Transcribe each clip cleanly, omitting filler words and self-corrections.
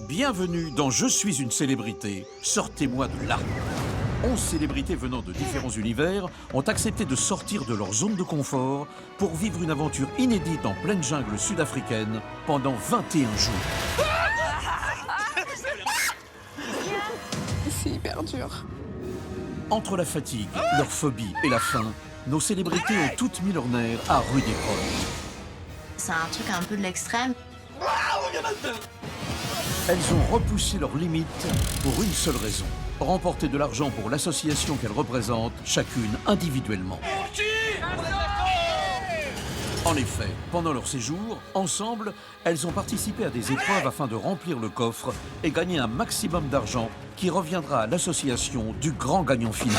Bienvenue dans Je suis une célébrité, sortez-moi de là. 11 célébrités venant de différents univers ont accepté de sortir de leur zone de confort pour vivre une aventure inédite en pleine jungle sud-africaine pendant 21 jours. C'est hyper dur. Entre la fatigue, leur phobie et la faim, nos célébrités ont toutes mis leurs nerfs à rude épreuve. C'est un truc un peu de l'extrême. Elles ont repoussé leurs limites pour une seule raison. Remporter de l'argent pour l'association qu'elles représentent, chacune individuellement. En effet, pendant leur séjour, ensemble, elles ont participé à des épreuves afin de remplir le coffre et gagner un maximum d'argent qui reviendra à l'association du grand gagnant final.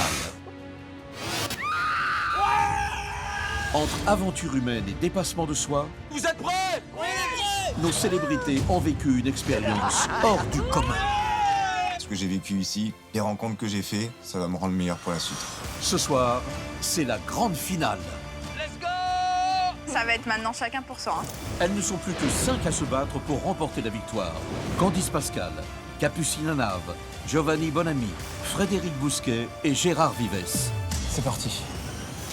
Entre aventure humaine et dépassement de soi, Vous êtes prêts? nos célébrités ont vécu une expérience hors du commun. Ce que j'ai vécu ici, les rencontres que j'ai fait, ça va me rendre meilleur pour la suite. Ce soir, c'est la grande finale. Let's go! Ça va être maintenant chacun pour soi. Elles ne sont plus que 5 à se battre pour remporter la victoire. Candice Pascal, Capucine Nave, Giovanni Bonami, Frédéric Bousquet et Gérard Vives. C'est parti.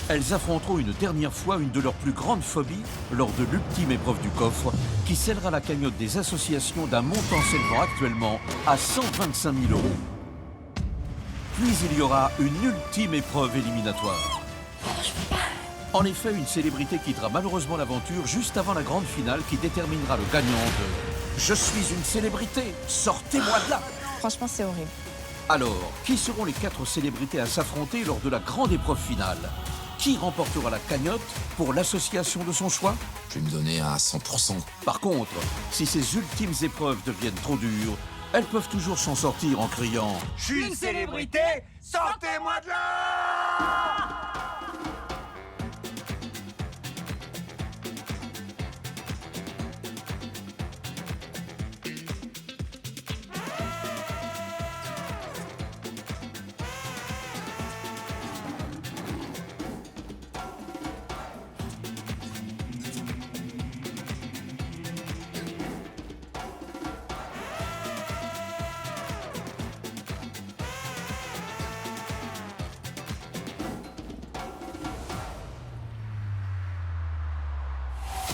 Elles affronteront une dernière fois une de leurs plus grandes phobies lors de l'ultime épreuve du coffre qui scellera la cagnotte des associations d'un montant s'élevant actuellement à 125 000 €. Puis il y aura une ultime épreuve éliminatoire. En effet, une célébrité quittera malheureusement l'aventure juste avant la grande finale qui déterminera le gagnant de « Je suis une célébrité, sortez-moi de là !» Franchement, c'est horrible. Alors, qui seront les 4 célébrités à s'affronter lors de la grande épreuve finale? Qui remportera la cagnotte pour l'association de son choix? Je vais me donner à 100%. Par contre, si ces ultimes épreuves deviennent trop dures, elles peuvent toujours s'en sortir en criant « Je suis une célébrité, sortez-moi de là!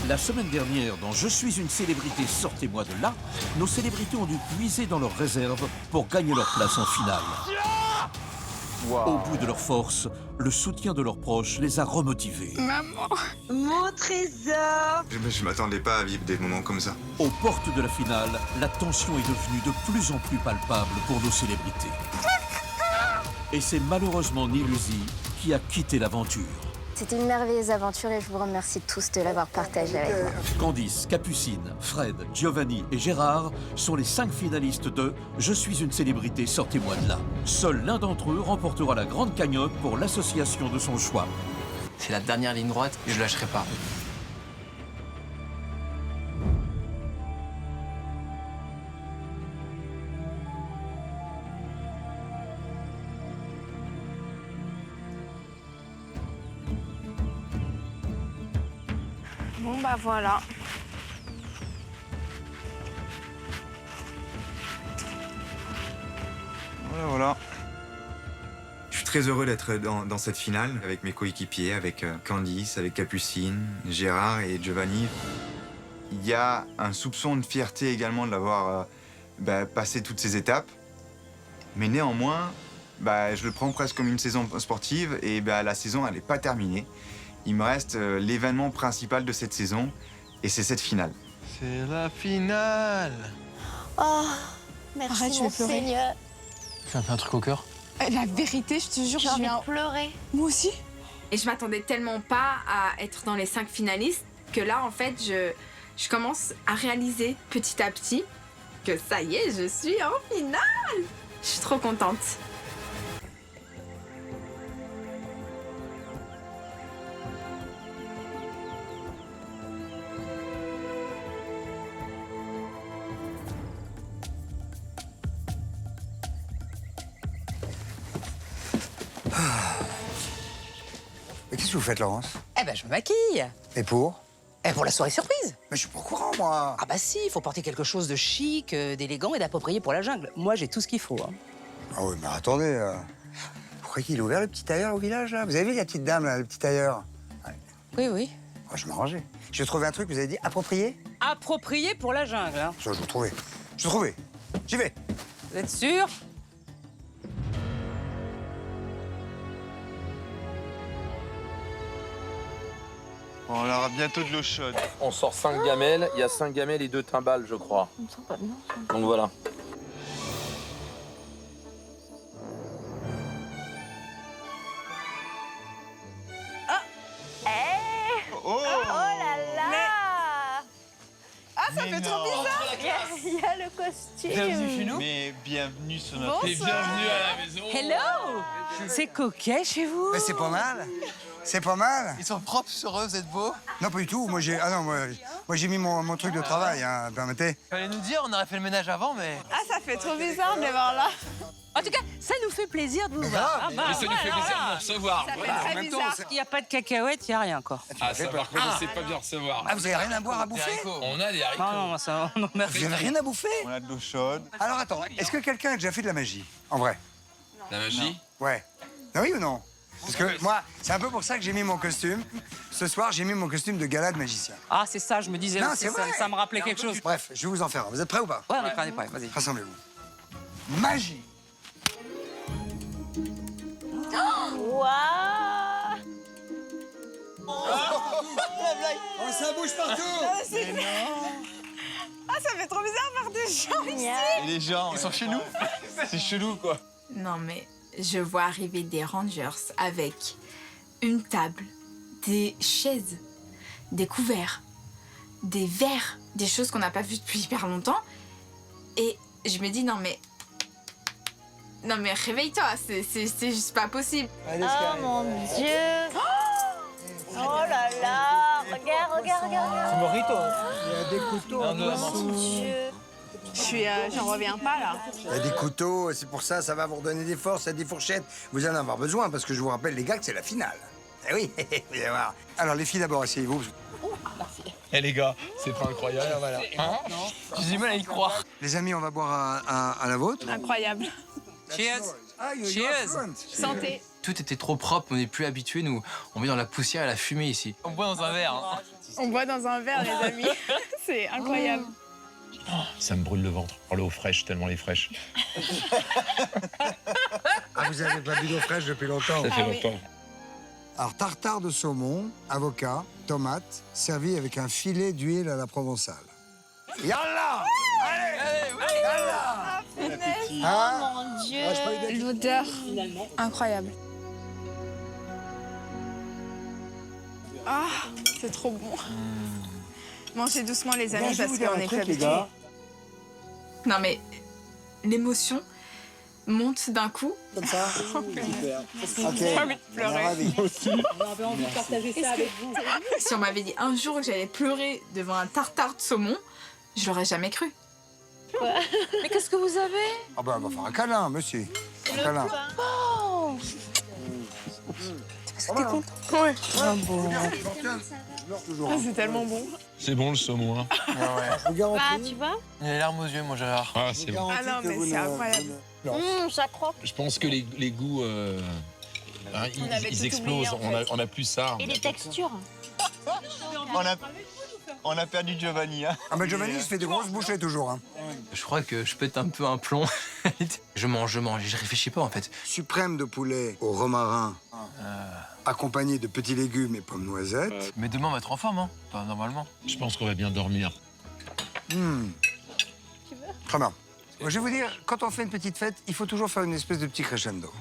La semaine dernière, dans Je suis une célébrité, sortez-moi de là, nos célébrités ont dû puiser dans leurs réserves pour gagner leur place en finale. Au bout de leur force, le soutien de leurs proches les a remotivés. Maman. Mon trésor! Je m'attendais pas à vivre des moments comme ça. Aux portes de la finale, la tension est devenue de plus en plus palpable pour nos célébrités. Et c'est malheureusement Nilusi qui a quitté l'aventure. C'était une merveilleuse aventure et je vous remercie tous de l'avoir partagée avec moi. Candice, Capucine, Fred, Giovanni et Gérard sont les 5 finalistes de Je suis une célébrité, sortez-moi de là. Seul l'un d'entre eux remportera la grande cagnotte pour l'association de son choix. C'est la dernière ligne droite et je lâcherai pas. Bon, bah voilà. Voilà. Je suis très heureux d'être dans cette finale avec mes coéquipiers, avec Candice, avec Capucine, Gérard et Giovanni. Il y a un soupçon de fierté également de l'avoir passé toutes ces étapes. Mais néanmoins, je le prends presque comme une saison sportive et la saison, elle n'est pas terminée. Il me reste l'événement principal de cette saison et c'est cette finale. C'est la finale! Oh, merci Arrête, je mon vais pleurer. Seigneur. Ça me fait un truc au cœur. La vérité, je te jure, J'ai envie de pleurer. Moi aussi. Et je m'attendais tellement pas à être dans les 5 finalistes que là, en fait, je commence à réaliser petit à petit que ça y est, je suis en finale. Je suis trop contente. Mais qu'est-ce que vous faites, Laurence? Eh ben, je me maquille. Et pour? Eh, pour la soirée surprise. Mais je suis pas au courant, moi. Ah bah si, il faut porter quelque chose de chic, d'élégant et d'approprié pour la jungle. Moi, j'ai tout ce qu'il faut. Hein. Ah oui, mais attendez. Vous croyez qu'il a ouvert le petit tailleur au village, là? Vous avez vu la petite dame, là, le petit tailleur? Oui, oui. Oh, je m'arrangeais. J'ai trouvé un truc, vous avez dit approprié? Approprié pour la jungle, hein. Ça, je vais trouver. Je vais trouver. J'y vais. Vous êtes sûr? Bon, on aura bientôt de l'eau chaude. On sort 5 gamelles, il y a 5 gamelles et 2 timbales, je crois. On me sent pas bien. Donc voilà. Oh, là là! Ah, ça fait trop bizarre. Il y a le costume. Bienvenue chez nous. Mais bienvenue sur notre... Et bienvenue à la maison. Hello! C'est coquet chez vous? Mais c'est pas mal. C'est pas mal. Ils sont propres sur eux, vous êtes beaux. Non, pas du tout. Moi, j'ai mis mon truc de travail, hein, permettez. Fallait nous dire, on aurait fait le ménage avant, mais... Ah, ça fait trop bizarre de les voir là. En tout cas, ça nous fait plaisir de vous voir. Ah bah, Mais ça nous fait plaisir de nous recevoir. Ça fait très bizarre. Il n'y a pas de cacahuètes, il n'y a rien, quoi. Ah, ça par contre, on sait pas bien recevoir. Ah, vous avez rien à boire, à bouffer? On a des haricots. Non, non, ça, non, merci. Vous avez rien à bouffer? On a de l'eau chaude. Alors, attends, est-ce que quelqu'un a déjà fait de la magie? En vrai? La magie. Ouais. Ah oui ou non? Parce que moi, c'est un peu pour ça que j'ai mis mon costume. Ce soir, j'ai mis mon costume de gala de magicien. Ah, c'est ça, je me disais Non, aussi, c'est vrai. ça me rappelait quelque chose. Bref, je vais vous en faire un. Vous êtes prêts ou pas? Ouais, on est prêt, vas-y. Rassemblez-vous. Magie. Waouh! Oh, ça bouge partout! Ah, ça fait trop bizarre voir des gens ici. Et les gens, ils sont chez nous. C'est chelou, quoi. Non, mais je vois arriver des rangers avec une table, des chaises, des couverts, des verres, des choses qu'on n'a pas vues depuis hyper longtemps. Et je me dis, non, mais réveille-toi, c'est juste pas possible. Oh mon Dieu! Oh là là! Regarde! Morito. Il y a des couteaux. Mon Dieu! J'en reviens pas là. Il y a des couteaux, c'est pour ça, ça va vous redonner des forces, il y a des fourchettes. Vous en avez besoin, parce que je vous rappelle, les gars, que c'est la finale. Eh oui, vous allez voir. Alors, les filles, d'abord, asseyez-vous. Eh les gars, c'est pas incroyable. Voilà. Hein? J'ai du mal à y croire. Les amis, on va boire à la vôtre. Incroyable. Cheers! Ah, Cheers. Santé. Tout était trop propre, on n'est plus habitués, nous. On met dans la poussière et la fumée ici. On boit dans un verre. Hein. On boit dans un verre, les amis. C'est incroyable. Ça me brûle le ventre. Oh, l'eau fraîche, tellement elle est fraîche. Ah, vous avez pas bu d'eau fraîche depuis longtemps. Ça fait longtemps. Alors, tartare de saumon, avocat, tomate, servi avec un filet d'huile à la provençale. Yallah! Allez! Yallah! Hein? Mon Dieu! Ah, je peux aider. L'odeur, incroyable. Ah, c'est trop bon. Mangez doucement, les amis, parce qu'on est plus habitués. Non, mais l'émotion monte d'un coup. Comme ça? Super. J'ai envie de pleurer. Si on m'avait dit un jour que j'allais pleurer devant un tartare de saumon, je l'aurais jamais cru. Mais qu'est-ce que vous avez? Ah ben, on va faire un câlin, monsieur. Un câlin. Oh! C'est parce que t'es content? Ouais. Ah bon. Ah, c'est tellement bon. C'est bon le saumon, hein. Je vous garantis. Ah, tu vois? Il a les larmes aux yeux, mon Gérard. Ah, c'est bon. Ah non, mais c'est incroyable. Ça croque. Je pense que les goûts, hein, avait ils tout explosent. oublié, en fait. On a plus ça. Et les textures? On a perdu Giovanni, hein. Ah, mais Giovanni se fait des grosses bouchées toujours, hein. Je crois que je pète un peu un plomb. je mange, je réfléchis pas en fait. Suprême de poulet au romarin, accompagné de petits légumes et pommes noisettes. Mais demain on va être en forme, hein? Enfin, normalement. Je pense qu'on va bien dormir. Très bien. Moi, je vais vous dire, quand on fait une petite fête, il faut toujours faire une espèce de petit crescendo.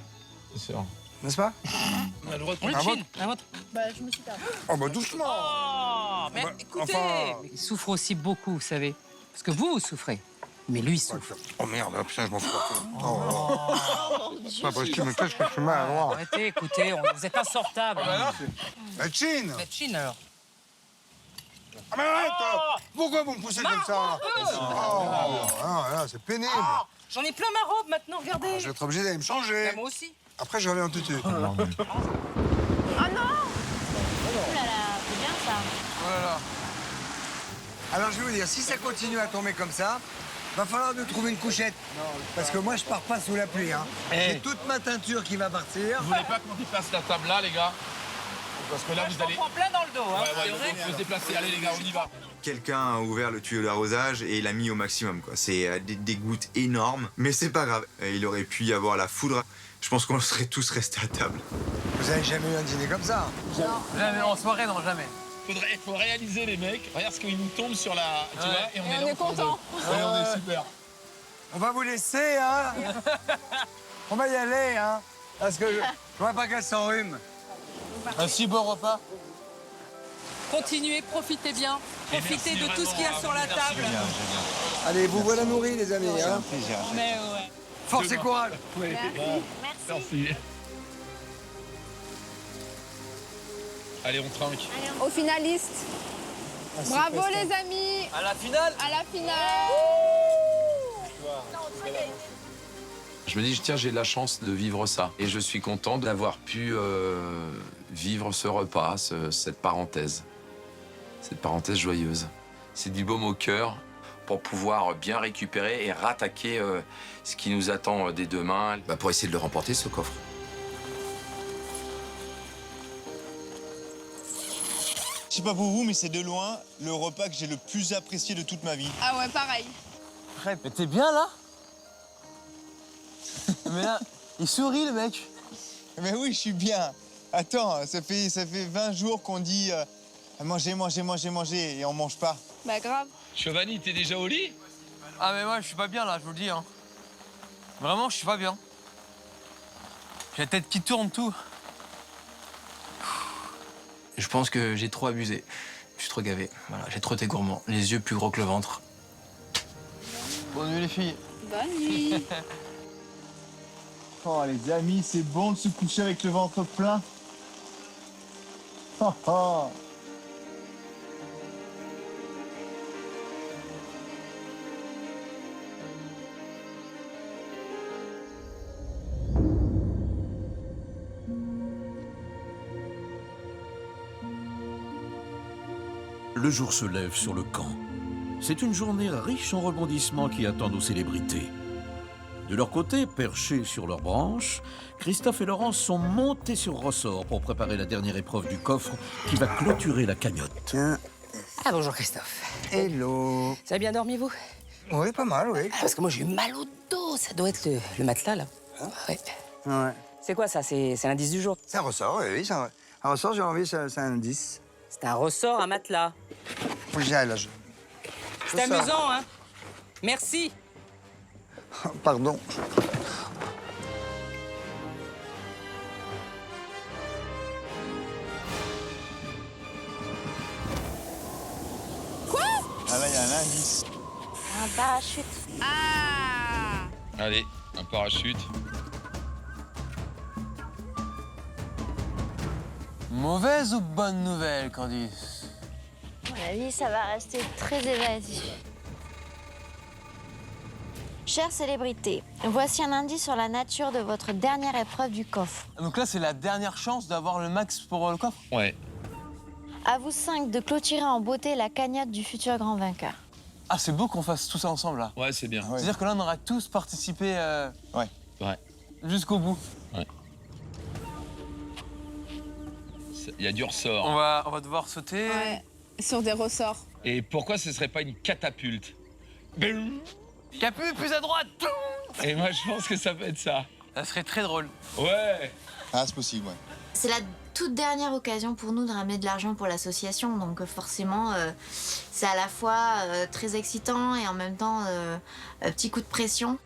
C'est sûr. N'est-ce pas? On a le droit de On est Ah, chill. La vôtre. Bah, je me suis perdue. Oh, bah doucement. Oh, mais Bah, écoutez, enfin- il souffre aussi beaucoup, vous savez. Parce que vous souffrez. Mais lui, il souffre. Oh merde, putain, je m'en fous. C'est pas possible, mais qu'est-ce que je fais mal à droite? Arrêtez, écoutez, vous êtes insortable. La Chine! La Chine, alors. Ah, mais arrête! Pourquoi vous me poussez comme ça? Là, c'est pénible. J'en ai plein ma robe maintenant, regardez. Je vais être obligé d'aller me changer. Bah, moi aussi. Après, je reviens en tutu. Oh là là, c'est bien ça. Oh là là. Alors je vais vous dire, si ça continue à tomber comme ça, va falloir nous trouver une couchette. Parce que moi, je pars pas sous la pluie. Hein. J'ai toute ma teinture qui va partir. Vous voulez pas qu'on déplace la table là, les gars? Parce que là, vous allez... prends plein dans le dos. Hein. Ouais, il faut se déplacer. Allez, les gars, on y va. Quelqu'un a ouvert le tuyau d'arrosage et il a mis au maximum, quoi. C'est des gouttes énormes, mais c'est pas grave. Il aurait pu y avoir la foudre. Je pense qu'on serait tous restés à table. Vous avez jamais eu un dîner comme ça? Jamais, en soirée, non, jamais. Faut réaliser, les mecs. Regarde ce qu'il nous tombe sur la... Tu vois, et on est content. Ouais, on est super. On va vous laisser, hein. On va y aller, hein. Parce que je vois pas qu'elle s'enrhume. Un si bon repas. Continuez, profitez bien. Profitez de tout ce qu'il y a sur la table. Allez, vous voilà nourris, les amis. Hein. Mais ouais. Force et courage. Merci. Allez, on trinque. Aux finalistes. Bravo les amis. À la finale. À la finale. Je me dis, tiens, j'ai de la chance de vivre ça. Et je suis content d'avoir pu vivre ce repas, cette parenthèse joyeuse. C'est du baume au cœur pour pouvoir bien récupérer et rattaquer ce qui nous attend dès demain. Pour essayer de le remporter, ce coffre. Je sais pas pour vous, mais c'est de loin le repas que j'ai le plus apprécié de toute ma vie. Ah ouais, pareil. Mais t'es bien là? Mais là, il sourit le mec. Mais oui, je suis bien. Attends, ça fait 20 jours qu'on dit manger, manger, manger, manger et on mange pas. Bah grave. Giovanni, t'es déjà au lit? Ah mais moi je suis pas bien là, je vous le dis. Hein. Vraiment, je suis pas bien. J'ai la tête qui tourne, tout. Je pense que j'ai trop abusé. Je suis trop gavé. Voilà, j'ai trop été gourmand. Les yeux plus gros que le ventre. Bonne nuit les filles. Bonne nuit. Oh les amis, c'est bon de se coucher avec le ventre plein. Oh, oh. Le jour se lève sur le camp. C'est une journée riche en rebondissements qui attend nos célébrités. De leur côté, perchés sur leurs branches, Christophe et Laurence sont montés sur ressort pour préparer la dernière épreuve du coffre qui va clôturer la cagnotte. Ah bonjour Christophe. Hello. Ça a bien dormi vous? Oui, pas mal, oui. Parce que moi j'ai eu mal au dos, ça doit être le matelas là. Ouais. Ouais. C'est quoi ça? C'est l'indice du jour? C'est un ressort, oui, c'est un ressort, j'ai envie, c'est un indice. C'est un ressort, un matelas. Faut que j'y aille, là. C'est amusant, hein? Merci. Pardon. Quoi? Ah là, il y a un indice. Un parachute. Ah. Allez, un parachute. Mauvaise ou bonne nouvelle, Candice? À mon avis, ça va rester très évasif. Chère célébrité, voici un indice sur la nature de votre dernière épreuve du coffre. Donc là, c'est la dernière chance d'avoir le max pour le coffre? Ouais. À vous 5 de clôturer en beauté la cagnotte du futur grand vainqueur. Ah, c'est beau qu'on fasse tout ça ensemble, là. Ouais, c'est bien. Ouais. C'est-à-dire que là, on aura tous participé Ouais. Ouais. jusqu'au bout. Il y a du ressort. On va devoir sauter. Ouais. Sur des ressorts. Et pourquoi ce serait pas une catapulte? Boum. Capu, plus à droite. Et moi, je pense que ça peut être ça. Ça serait très drôle. Ouais. Ah, c'est possible, ouais. C'est la toute dernière occasion pour nous de ramener de l'argent pour l'association. Donc forcément, c'est à la fois très excitant et en même temps un petit coup de pression.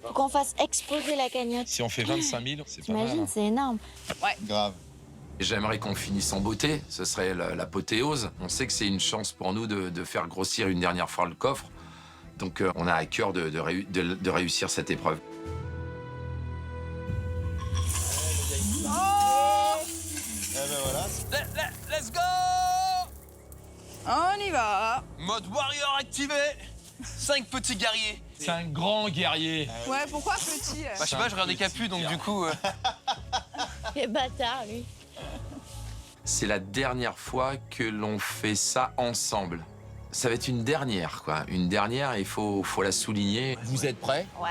Faut qu'on fasse exploser la cagnotte. Si on fait 25 000, c'est pas mal. T'imagines, Hein. c'est énorme. Grave. J'aimerais qu'on finisse en beauté, ce serait l'apothéose. On sait que c'est une chance pour nous de faire grossir une dernière fois le coffre. Donc on a à cœur de réussir cette épreuve. Eh ben voilà. Let's go! On y va. Mode warrior activé. 5 petits guerriers. C'est un grand guerrier. Ouais, pourquoi petit? Bah, je sais pas, je regardais Capu, donc du coup... Quel bâtard, lui. C'est la dernière fois que l'on fait ça ensemble. Ça va être une dernière, quoi. Une dernière, il faut la souligner. Vous êtes prêts? Ouais.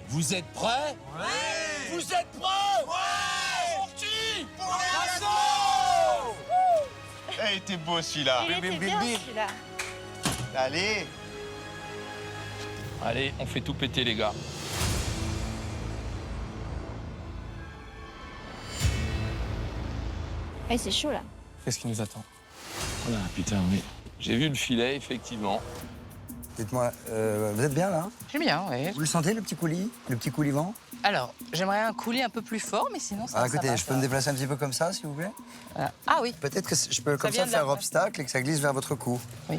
Vous êtes prêts? Ouais. Vous êtes prêts? Ouais. Pour qui? Pour les Il était beau celui-là. Il était bien celui-là. Allez. Allez, on fait tout péter, les gars. Eh, c'est chaud là. Qu'est-ce qui nous attend? Oh là, putain, oui. J'ai vu le filet, effectivement. Dites-moi, vous êtes bien là? J'aime bien, oui. Vous le sentez, le petit coulis? Le petit coulis-vent? Alors, j'aimerais un coulis un peu plus fort, mais sinon, ça, Ah, ça écoutez, va, je ça peux me va. déplacer un petit peu comme ça, s'il vous plaît? Ah oui. Peut-être que je peux comme vient ça de la faire place. obstacle et que ça glisse vers votre cou. Oui.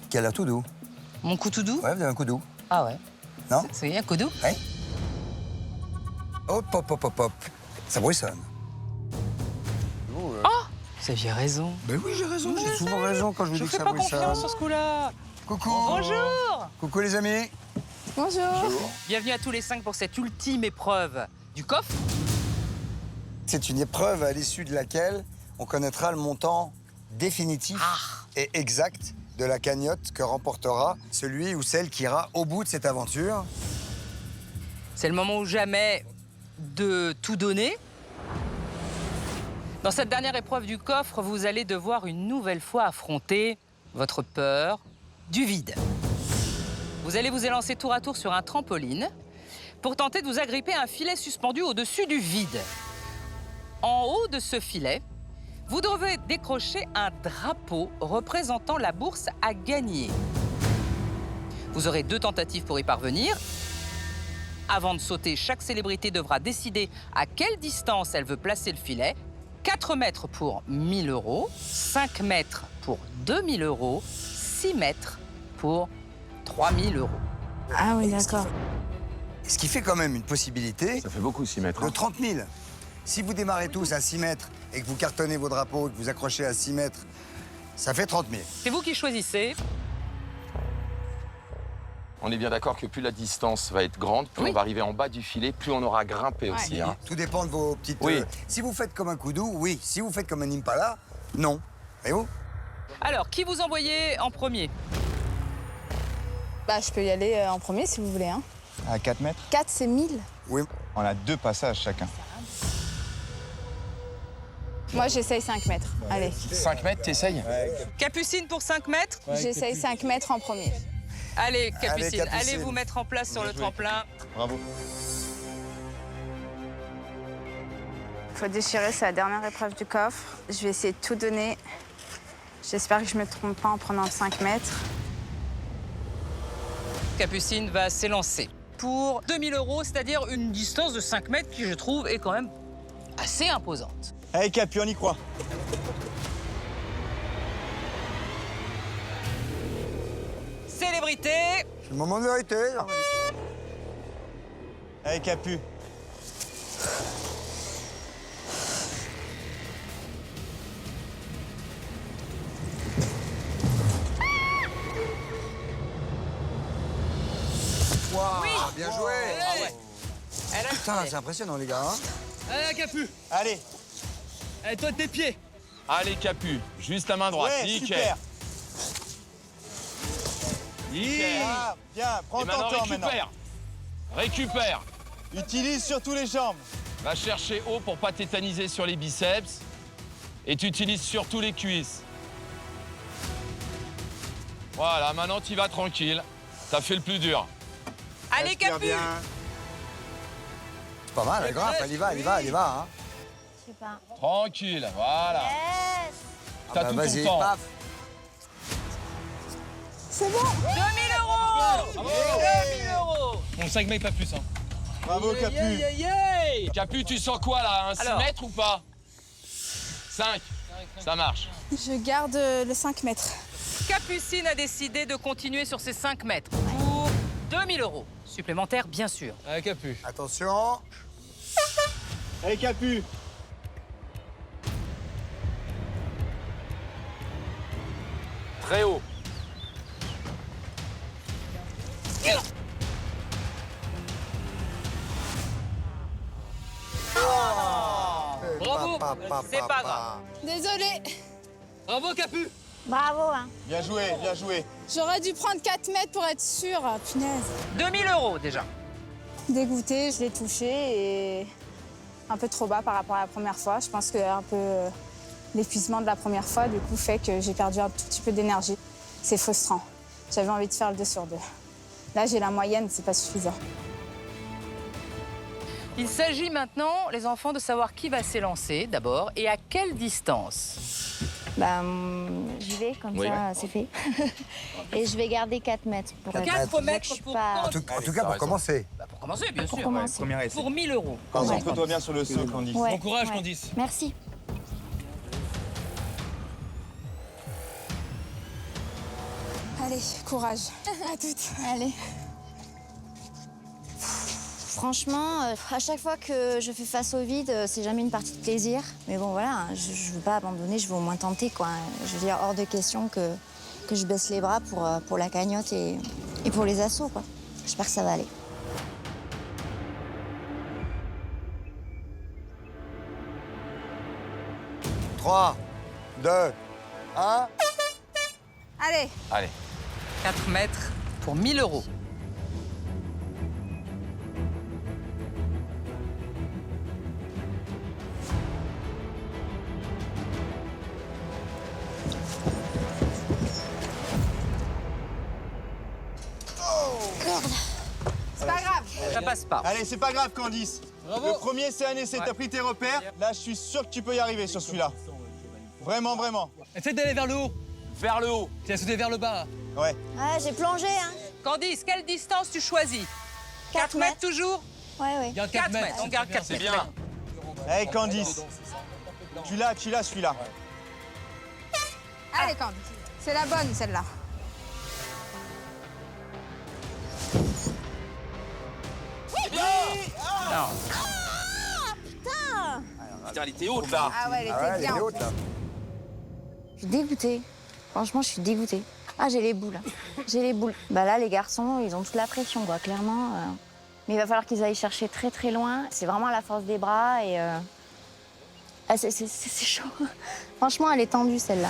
Qui a l'air tout doux. Mon cou tout doux? Ouais, vous avez un coup doux. Ah ouais. Non? C'est un coup doux? Ouais. Hop, hop, hop, hop, hop. Ça bruissonne. Oh! Vous aviez raison. Ben oui, j'ai raison. J'ai souvent raison quand je vous dis que ça fais pas bruissonne. confiance sur ce coup-là. Coucou. Bonjour. Coucou les amis. Bonjour. Bienvenue à tous les 5 pour cette ultime épreuve du coffre. C'est une épreuve à l'issue de laquelle on connaîtra le montant définitif et exact de la cagnotte que remportera celui ou celle qui ira au bout de cette aventure. C'est le moment ou jamais de tout donner. Dans cette dernière épreuve du coffre, vous allez devoir une nouvelle fois affronter votre peur du vide. Vous allez vous élancer tour à tour sur un trampoline pour tenter de vous agripper à un filet suspendu au-dessus du vide. En haut de ce filet, vous devez décrocher un drapeau représentant la bourse à gagner. Vous aurez 2 tentatives pour y parvenir. Avant de sauter, chaque célébrité devra décider à quelle distance elle veut placer le filet. 4 mètres pour 1 000 €, 5 mètres pour 2 000 €, 6 mètres pour 3 000 €. Ah oui, d'accord. Ce qui fait quand même une possibilité Ça fait beaucoup, 6 mètres. de 30 000. Si vous démarrez tous à 6 mètres et que vous cartonnez vos drapeaux et que vous accrochez à 6 mètres, ça fait 30 000. C'est vous qui choisissez. On est bien d'accord que plus la distance va être grande, plus Oui. on va arriver en bas du filet, plus on aura grimpé aussi. Hein. Tout dépend de vos petites... Oui. si vous faites comme un koudou, oui. Si vous faites comme un impala, non. Et vous? Alors, qui vous envoyez en premier? Bah, je peux y aller en premier si vous voulez. Hein. À 4 mètres? 4, c'est 1000. Oui. On a 2 passages chacun. Moi, j'essaye 5 mètres. Allez. 5 mètres, t'essayes? Capucine pour 5 mètres. J'essaye 5 mètres en premier. Allez, Capucine, Capucine. allez vous mettre en place sur le tremplin. Bravo. Il faut déchirer, c'est la dernière épreuve du coffre. Je vais essayer de tout donner. J'espère que je ne me trompe pas en prenant 5 mètres. Capucine va s'élancer pour 2 000 €, c'est-à-dire une distance de 5 mètres qui, je trouve, est quand même assez imposante. Allez, Capu, on y croit. Célébrité. C'est le moment de vérité. là. Allez, Capu. Waouh, bien joué. Ah ouais. Elle a le Putain, filet. c'est impressionnant, les gars. Hein. Allez, Capu. Allez. Allez, toi, tes pieds. Allez, Capu. Juste la main droite. Ouais, Nickel. super. Nickel. Ah, bien, prends Et ton maintenant, temps maintenant. récupère. Récupère. Utilise surtout les jambes. Va chercher haut pour pas tétaniser sur les biceps. Et tu utilises surtout les cuisses. Voilà, maintenant tu vas tranquille. T'as fait le plus dur. Allez, Respire Capu. bien. C'est pas mal, elle grimpe, elle y va, elle y va, elle y va. Hein. Je sais pas. Tranquille, voilà. Yes. T'as Bah, tout vas-y, ton temps. paf. C'est bon. 2 000 €. 2 000 €. Bon, 5 mètres, pas plus. Hein. Bravo, Capu. Capu, tu sens quoi là? Un 6 Alors. mètres ou pas? 5. Ça marche. Je garde le 5 mètres. Capucine a décidé de continuer sur ses 5 mètres pour 2 000 €. Supplémentaires, bien sûr. Allez, Capu. Attention. Allez, Capu. Très haut. Bravo. Pa, pa, pa, C'est pa, pas pa. grave. Désolée. Bravo, Capu. Bravo, hein. Bien joué, bien joué. J'aurais dû prendre 4 mètres pour être sûre. Punaise. 2000 € déjà. Dégoûtée, je l'ai touché et un peu trop bas par rapport à la première fois. Je pense que un peu l'épuisement de la première fois, du coup, fait que j'ai perdu un tout petit peu d'énergie. C'est frustrant. J'avais envie de faire le 2 sur 2. Là, j'ai la moyenne, c'est pas suffisant. Il s'agit maintenant, les enfants, de savoir qui va s'élancer d'abord et à quelle distance. Bah, j'y vais, comme ça, c'est fait. Et je vais garder 4 mètres. Pour 4 mètres pour... En tout cas, pour commencer. Pour commencer, bien sûr. commencer. Premier essai. Pour 1000 €. Concentre-toi bien sur le saut, Candice. Ouais, Bon courage, ouais. Candice. Merci. Allez, courage. À toutes. Allez. Franchement, à chaque fois que je fais face au vide, c'est jamais une partie de plaisir. Mais bon, voilà, je veux pas abandonner, je veux au moins tenter, quoi. Je veux dire, hors de question que je baisse les bras pour la cagnotte et pour les assauts, quoi. J'espère que ça va aller. Trois, 2, 1. Allez. Allez. 4 mètres pour 1000 €. C'est pas grave. Ça passe pas. Allez, c'est pas grave, Candice. Le premier, c'est un essai. T'as pris tes repères. Là, je suis sûr que tu peux y arriver sur celui-là. Vraiment, vraiment. Essaye d'aller vers le haut. Vers le haut. Tu as sauté vers le bas. Ouais. Ouais, j'ai plongé, hein. Candice, quelle distance tu choisis 4 mètres toujours Ouais, ouais. Garde 4 4 mètres, mètres. on garde 4 C'est mètres. bien. Allez, Candice. Tu l'as celui-là. Allez, Candice. C'est la bonne, celle-là. Non. Putain, elle était haute là. Ah ouais, elle était Ah ouais, elle bien. est haute, là. Je suis dégoûtée. Franchement, je suis dégoûtée. Ah, j'ai les boules. J'ai les boules. Bah là, les garçons, ils ont toute la pression, quoi, clairement. Mais il va falloir qu'ils aillent chercher très, très loin. C'est vraiment à la force des bras et... Ah, c'est chaud. Franchement, elle est tendue, celle-là.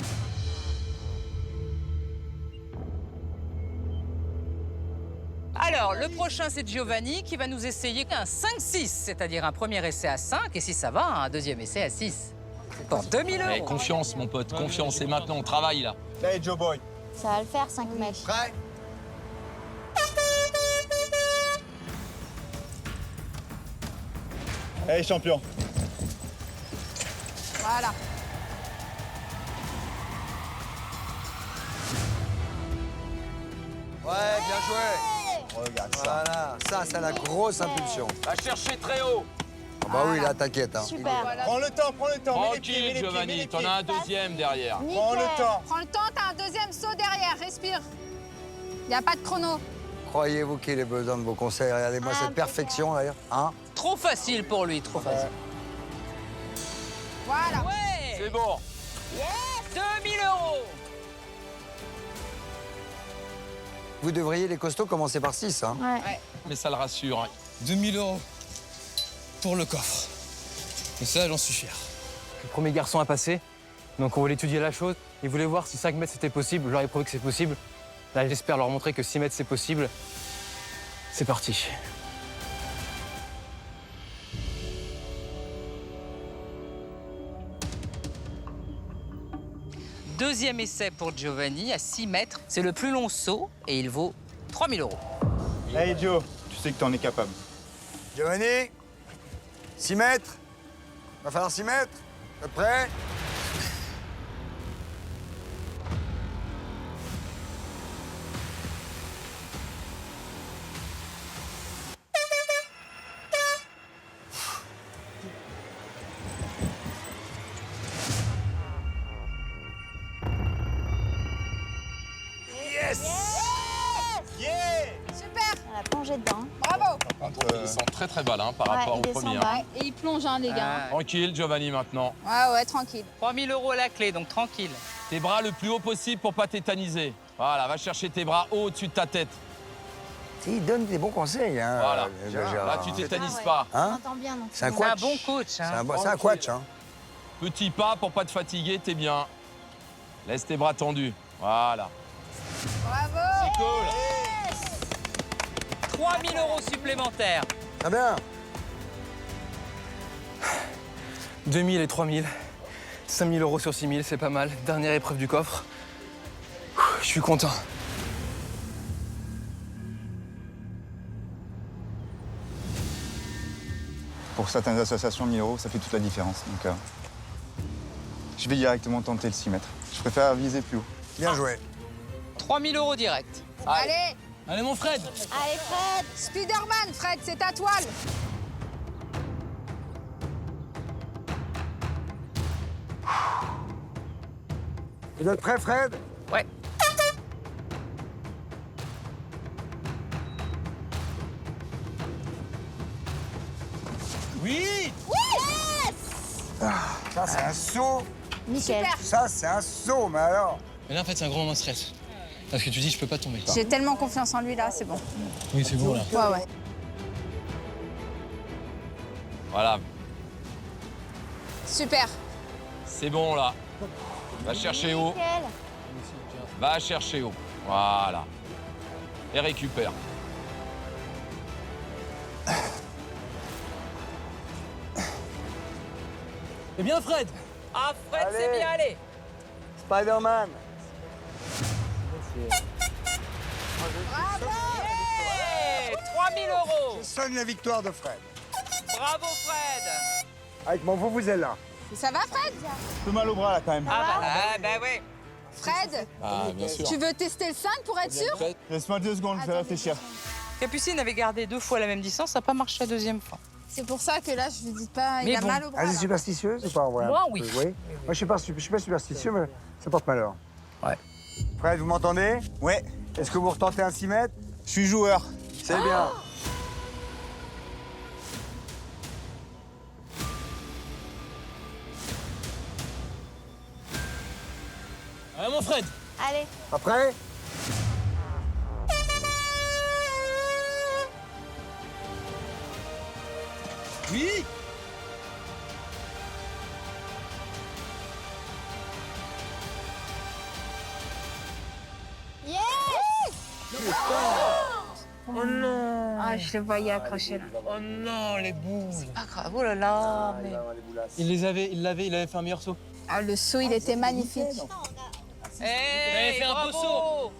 Alors, le prochain, c'est Giovanni qui va nous essayer un 5-6, c'est-à-dire un premier essai à 5, et si ça va, un deuxième essai à 6. Pour 2000 Eh, €. confiance, mon pote, confiance. Et maintenant, on travaille là. Allez, Joe Boy. Ça va le faire, 5 mètres. Prêt? Allez, champion. Voilà. Ouais, bien joué. Regarde ça. Voilà, ça, c'est la grosse impulsion. Va chercher très haut. Ah bah oui, là, t'inquiète. Hein. Super. Prends le temps, prends le temps. Mets les pieds, Tranquille, mets les pieds, mets Giovanni. les T'en pieds. as un deuxième derrière. Prends le temps. Prends le temps, t'as un deuxième saut derrière. Respire. Il n'y a pas de chrono. Croyez-vous qu'il ait besoin de vos conseils? Regardez-moi cette perfection, d'ailleurs. Hein? Trop facile pour lui, trop facile. Voilà. Ouais. C'est bon. 2000 €. Vous devriez, les costauds, commencer par 6. Hein? Ouais. Mais ça le rassure. Hein. 2000 € pour le coffre. Et ça, j'en suis fier. Le premier garçon à passer, donc on voulait étudier la chose. Ils voulaient voir si 5 mètres c'était possible. Je leur ai prouvé que c'est possible. Là, j'espère leur montrer que 6 mètres c'est possible. C'est parti. Deuxième essai pour Giovanni à 6 mètres. C'est le plus long saut et il vaut 3000 €. Allez, Joe. Tu sais que t'en es capable. Giovanni, 6 mètres. Va falloir 6 mètres. T'es prêt? Yeah! Super. Elle a plongé dedans. Bravo. Il descend très très bas là, par Ouais, rapport il au descend premier. bas. Hein. Et il plonge, hein, les gars. Tranquille, Giovanni, maintenant. Ouais, tranquille. 3000 € à la clé, donc tranquille. Tes bras le plus haut possible pour pas tétaniser. Voilà, va chercher tes bras haut au-dessus de ta tête. Il donne des bons conseils. Hein, Voilà. Gérard. Là, tu tétanises Ah ouais. pas. Hein? On entend bien, donc. C'est un C'est un quatch. bon coach. C'est Hein. un quatch. Hein. Petit pas pour pas te fatiguer, t'es bien. Laisse tes bras tendus. Voilà. Bravo! C'est cool. 3 000 € supplémentaires. Très bien. 2 000 et 3 000. 5 000 € sur 6 000, c'est pas mal. Dernière épreuve du coffre. Je suis content. Pour certaines associations, 1 000 €, ça fait toute la différence. Donc, je vais directement tenter le 6 mètres. Je préfère viser plus haut. Bien joué. 3 000 € direct. Allez! Allez, mon Fred. Allez, Fred. Spider-Man, Fred, c'est ta toile! Vous êtes prêt, Fred? Ouais. Oui. Ça, c'est un saut. Nickel. Ça, c'est un saut, mais alors? Mais là, en fait, c'est un grand moment de stress. Parce que tu dis, je peux pas tomber. J'ai tellement confiance en lui, là, c'est bon. Oui, c'est bon, là. Ouais. Voilà. Super. C'est bon, là. Va chercher haut. Nickel. Va chercher haut. Voilà. Et récupère. C'est bien, Fred. Ah, Fred, c'est bien allé. Spider-Man. Hey, 3 000 Je sonne la victoire de Fred. €. Bravo, Fred. Avec mon vuvuzela. Ça va, Fred? Un peu mal au bras là quand même. Bah ouais. Fred, Ah, bien sûr. tu veux tester le 5 pour être sûr? Laisse-moi 2 secondes, je vais réfléchir. Capucine avait gardé 2 fois la même distance, ça n'a pas marché la deuxième fois. C'est pour ça que là, je lui dis pas, il Mais a bon. mal au bras. Ah, c'est là. superstitieux, c'est pas vrai? Moi, oui. Moi, je suis pas superstitieux, mais ça porte malheur. Ouais. Fred, vous m'entendez? Ouais, Est-ce que vous retentez un 6 mètres? je suis joueur. C'est bien. Allez, mon Fred. Allez. Après? Oui. Oh non. Ah, je le voyais accroché là. Oh non, les boules. Pas grave, oh là là. Mais... Il avait fait un meilleur saut. Ah, le saut, il était magnifique. Hey, fait un beau bravo.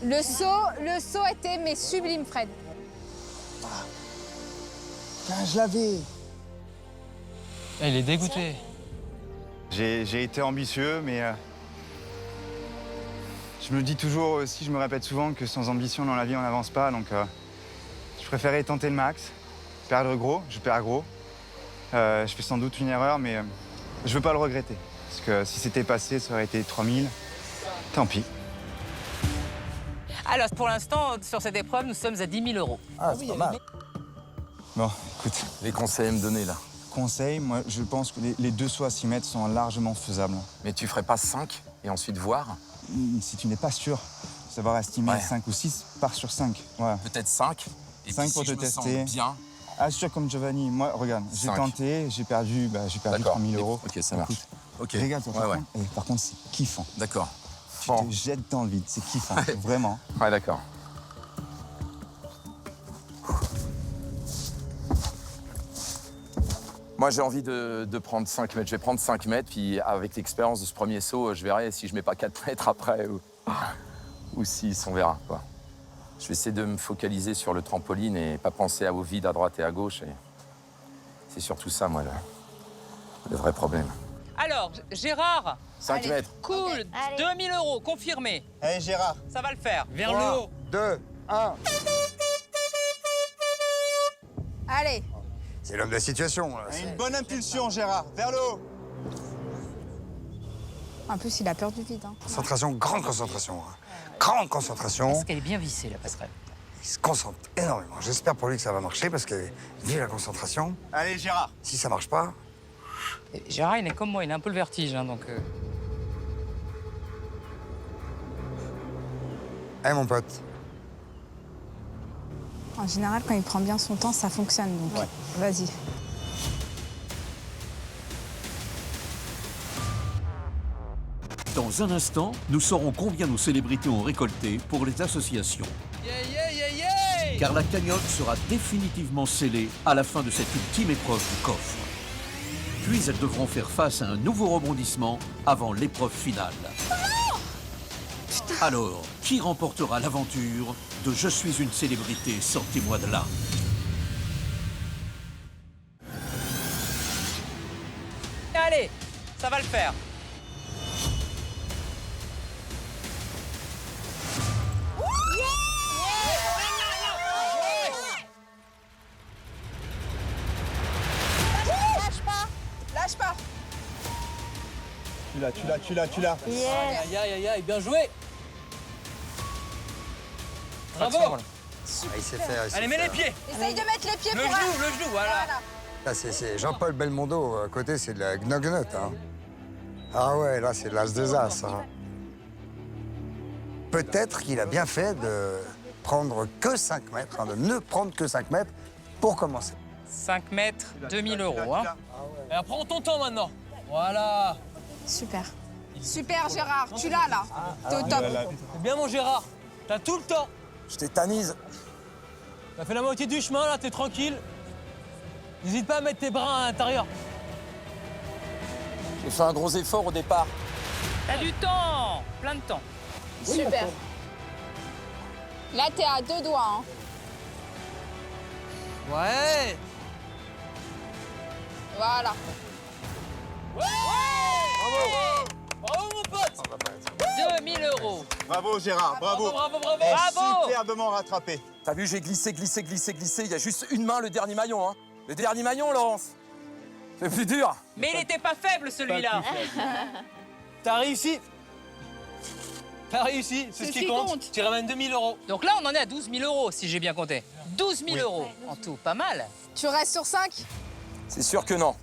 Le saut était mais sublime, Fred. Je l'avais. Il est dégoûté. J'ai été ambitieux, mais je me dis toujours aussi, je me répète souvent que sans ambition dans la vie, on n'avance pas. Donc, je préférais tenter le max, perdre gros, je perds gros. Je fais sans doute une erreur, mais je veux pas le regretter. Parce que si c'était passé, ça aurait été 3000. Tant pis. Alors, pour l'instant, sur cette épreuve, nous sommes à 10 000 €. Ah, c'est pas mal. Bon, écoute, Les conseils à me donner là. conseil, moi, je pense que les 2 sauts à 6 mètres sont largement faisables. Mais tu ferais pas 5 et ensuite voir? Si tu n'es pas sûr de savoir estimer Ouais. 5 ou 6, pars sur 5. Ouais. Peut-être 5. Et 5 puis, pour si te je me sens tester. bien. Assure comme Giovanni. Moi, regarde, j'ai 5. tenté, j'ai perdu D'accord. 3000 €. Ok, ça marche. Ok. Regarde, Ouais, ouais. par contre, c'est kiffant. D'accord. Tu te jettes dans le vide, c'est kiffant, vraiment. Ouais, d'accord. Moi, j'ai envie de prendre 5 mètres. Je vais prendre 5 mètres, puis avec l'expérience de ce premier saut, je verrai si je mets pas 4 mètres après ou 6, on verra. Quoi. Je vais essayer de me focaliser sur le trampoline et pas penser au vide à droite et à gauche. Et c'est surtout ça, moi, le vrai problème. Alors, Gérard, 5 mètres. cool, Allez. 2 000 €, confirmé. Allez Gérard. Ça va le faire. Vers le haut. 2, 1. Allez, C'est l'homme de la situation. Là. Une bonne impulsion Gérard, vers le haut. en plus, il a peur du vide. Hein. Concentration, grande concentration. Hein. Grande concentration. Est-ce qu'elle est bien vissée, la passerelle? Il se concentre énormément. J'espère pour lui que ça va marcher parce que vive la concentration. Allez Gérard. Si ça marche pas, Et Gérard, il est comme moi, il a un peu le vertige, hein, donc... mon pote. En général, quand il prend bien son temps, ça fonctionne. Donc, vas-y. Dans un instant, nous saurons combien nos célébrités ont récolté pour les associations. Car la cagnotte sera définitivement scellée à la fin de cette ultime épreuve du coffre. Puis elles devront faire face à un nouveau rebondissement avant l'épreuve finale. Alors, qui remportera l'aventure de Je suis une célébrité, sortez-moi de là? Allez, ça va le faire. Lâche pas. Tu l'as. Aïe, aïe, aïe, bien joué. Bravo. Il sait faire. Allez, mets les pieds. Essaye de mettre les pieds Le pour... genou, voilà. Là, c'est Jean-Paul Belmondo. À côté, c'est de la gnognotte. Hein. Ah ouais, là, c'est l'as des as. Hein. Peut-être qu'il a bien fait de prendre que 5 mètres, hein, de ne prendre que 5 mètres pour commencer. 5 mètres, 2000 euros. Hein. Et prends ton temps maintenant. Voilà. Super. Super Gérard, tu l'as là. T'es au top. C'est bien mon Gérard. T'as tout le temps. Je tétanise. T'as fait la moitié du chemin, là, t'es tranquille. N'hésite pas à mettre tes bras à l'intérieur. J'ai fait un gros effort au départ. T'as du temps, plein de temps. Super. Là, t'es à 2 doigts. Hein. Ouais. Voilà. Bravo mon pote. 2000 euros. Bravo Gérard, bravo. Bravo. Superbement rattrapé. T'as vu, j'ai glissé. Il y a juste une main, le dernier maillon. Hein. Le dernier maillon, Laurence. C'est plus dur. Mais il était pas faible celui-là. T'as réussi. C'est ce qui compte. Tu ramènes 2000 euros. Donc là, on en est à 12 000 euros, si j'ai bien compté. 12 000 euros en tout, pas mal. Tu restes sur 5? C'est sûr que non.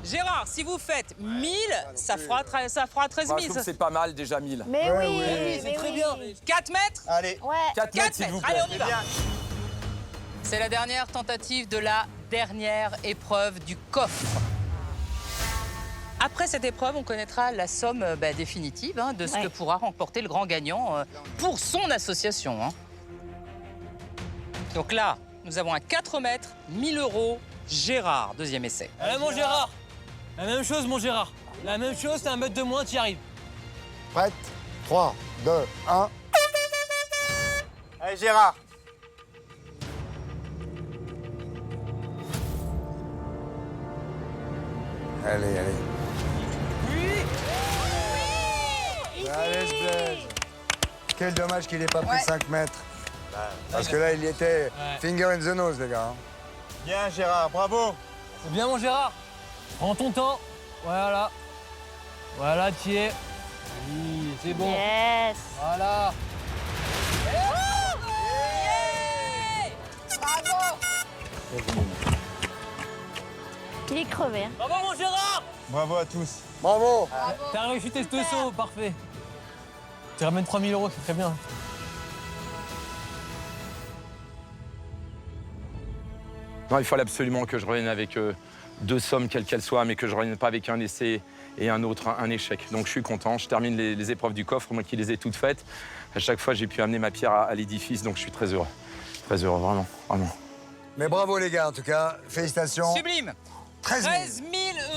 Gérard, si vous faites 1000, ça fera 13 000. Moi, je trouve que c'est pas mal déjà 1000. Mais oui, C'est très bien. 4 mètres? Allez, Ouais. 4 mètres, s'il vous plaît. Allez, on y va. C'est la dernière tentative de la dernière épreuve du coffre. Après cette épreuve, on connaîtra la somme définitive de ce que pourra remporter le grand gagnant pour son association. Hein. Donc là, nous avons à 4 mètres, 1000 euros, Gérard, deuxième essai. Allez, mon Gérard. La même chose, mon Gérard. La même chose, t'as un mètre de moins, t'y arrives. Prête? 3, 2, 1. allez Gérard. Allez. Allez, ce Blaise. Quel dommage qu'il n'ait pas pris 5 mètres. Parce que là, il y était finger in the nose, les gars. Bien Gérard, bravo. C'est bien, mon Gérard. Prends ton temps. Voilà. Voilà, t'y es. Oui, c'est bon. Yes. Voilà. Bravo. Il est crevé. Hein. Bravo, mon Gérard. Bravo à tous. Bravo. T'as réussi tes sauts, parfait. Tu ramènes 3000 euros, c'est très bien. Non, il fallait absolument que je revienne avec 2 sommes, quelles qu'elles soient, mais que je ne revienne pas avec un essai et un autre, un échec. Donc je suis content, je termine les épreuves du coffre, moi qui les ai toutes faites. À chaque fois, j'ai pu amener ma pierre à l'édifice, donc je suis très heureux. Très heureux, vraiment, vraiment. Mais bravo, les gars, en tout cas. Félicitations. Sublime. 13 000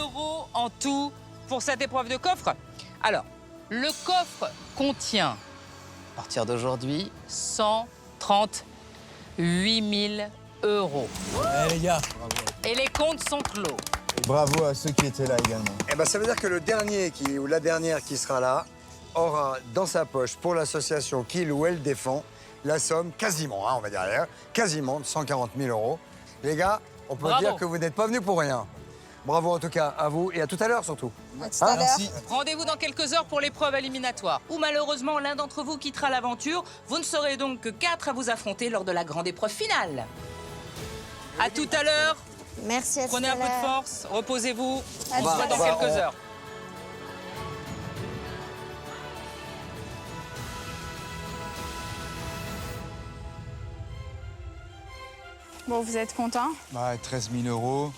euros en tout pour cette épreuve de coffre. Alors, le coffre contient, à partir d'aujourd'hui, 138 000 euros. Eh, les gars. Et les comptes sont clos. Bravo à ceux qui étaient là également. Eh ben, ça veut dire que le dernier ou la dernière qui sera là aura dans sa poche pour l'association qu'il ou elle défend la somme quasiment, on va dire quasiment de 140 000 euros. Les gars, on peut dire que vous n'êtes pas venus pour rien. Bravo en tout cas à vous et à tout à l'heure surtout. À tout à l'heure. Rendez-vous dans quelques heures pour l'épreuve éliminatoire, où malheureusement l'un d'entre vous quittera l'aventure. Vous ne serez donc que 4 à vous affronter lors de la grande épreuve finale. À tout à l'heure. Merci à tout à Prenez un peu de force, reposez-vous. On se voit dans va. quelques heures. Bon, vous êtes content? Bah, 13 000 euros.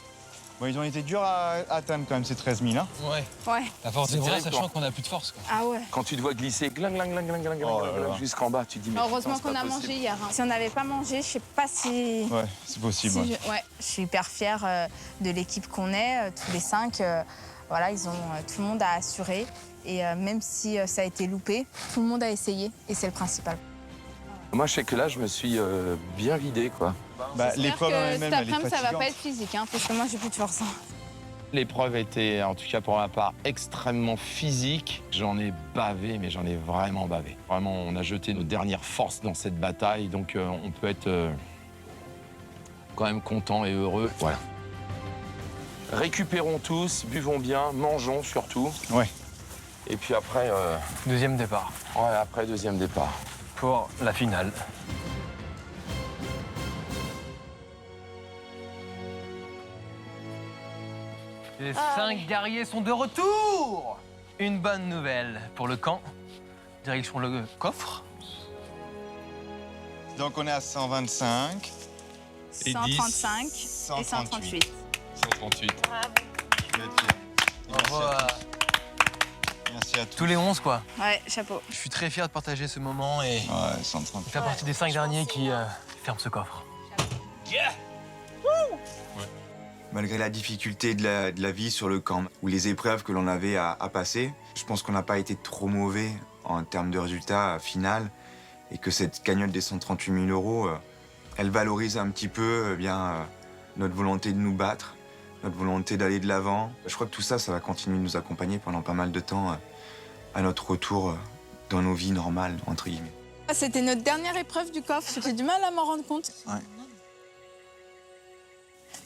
Bon, ils ont été durs à atteindre quand même, ces 13 000. Hein. Ouais. Ouais. La force des C'est bras, terrible, sachant quoi. qu'on a plus de force. Quoi. Ah ouais. Quand tu te vois glisser gling, gling, gling, gling, gling, Oh là là. jusqu'en bas, tu te dis mais Heureusement putain, c'est qu'on pas a possible. mangé hier. Hein. Si on n'avait pas mangé, je sais pas si... Ouais, c'est possible. si je suis hyper fière de l'équipe qu'on est, tous les 5. Voilà, tout le monde a assuré. Et même si ça a été loupé, tout le monde a essayé. Et c'est le principal. Moi, je sais que là, je me suis bien vidé, quoi. Bah, l'épreuve en J'espère que elle-même, cet elle est après-midi, ça va fatigante. pas être physique, hein, parce que moi, j'ai plus de force. L'épreuve était, en tout cas pour ma part, extrêmement physique. J'en ai bavé, mais j'en ai vraiment bavé. Vraiment, on a jeté nos dernières forces dans cette bataille, donc on peut être quand même content et heureux. Voilà. Récupérons tous, buvons bien, mangeons surtout. Ouais. Et puis après... Deuxième départ. Ouais, après, deuxième départ. Pour la finale. Les 5 guerriers sont de retour. Une bonne nouvelle pour le camp. Direction le coffre. Donc on est à 125. Et 135 et 138. 138. Bravo à Merci à tous. tous les 11, quoi. Ouais, chapeau. Je suis très fier de partager ce moment et Ouais, 130. faire partie des 5 derniers qui ferment ce coffre. Malgré la difficulté de la vie sur le camp ou les épreuves que l'on avait à passer, je pense qu'on n'a pas été trop mauvais en termes de résultats final et que cette cagnotte des 138 000 euros, elle valorise un petit peu notre volonté de nous battre, notre volonté d'aller de l'avant. Je crois que tout ça, ça va continuer de nous accompagner pendant pas mal de temps à notre retour dans nos vies normales, entre guillemets. C'était notre dernière épreuve du coffre. J'ai du mal à m'en rendre compte. Ouais.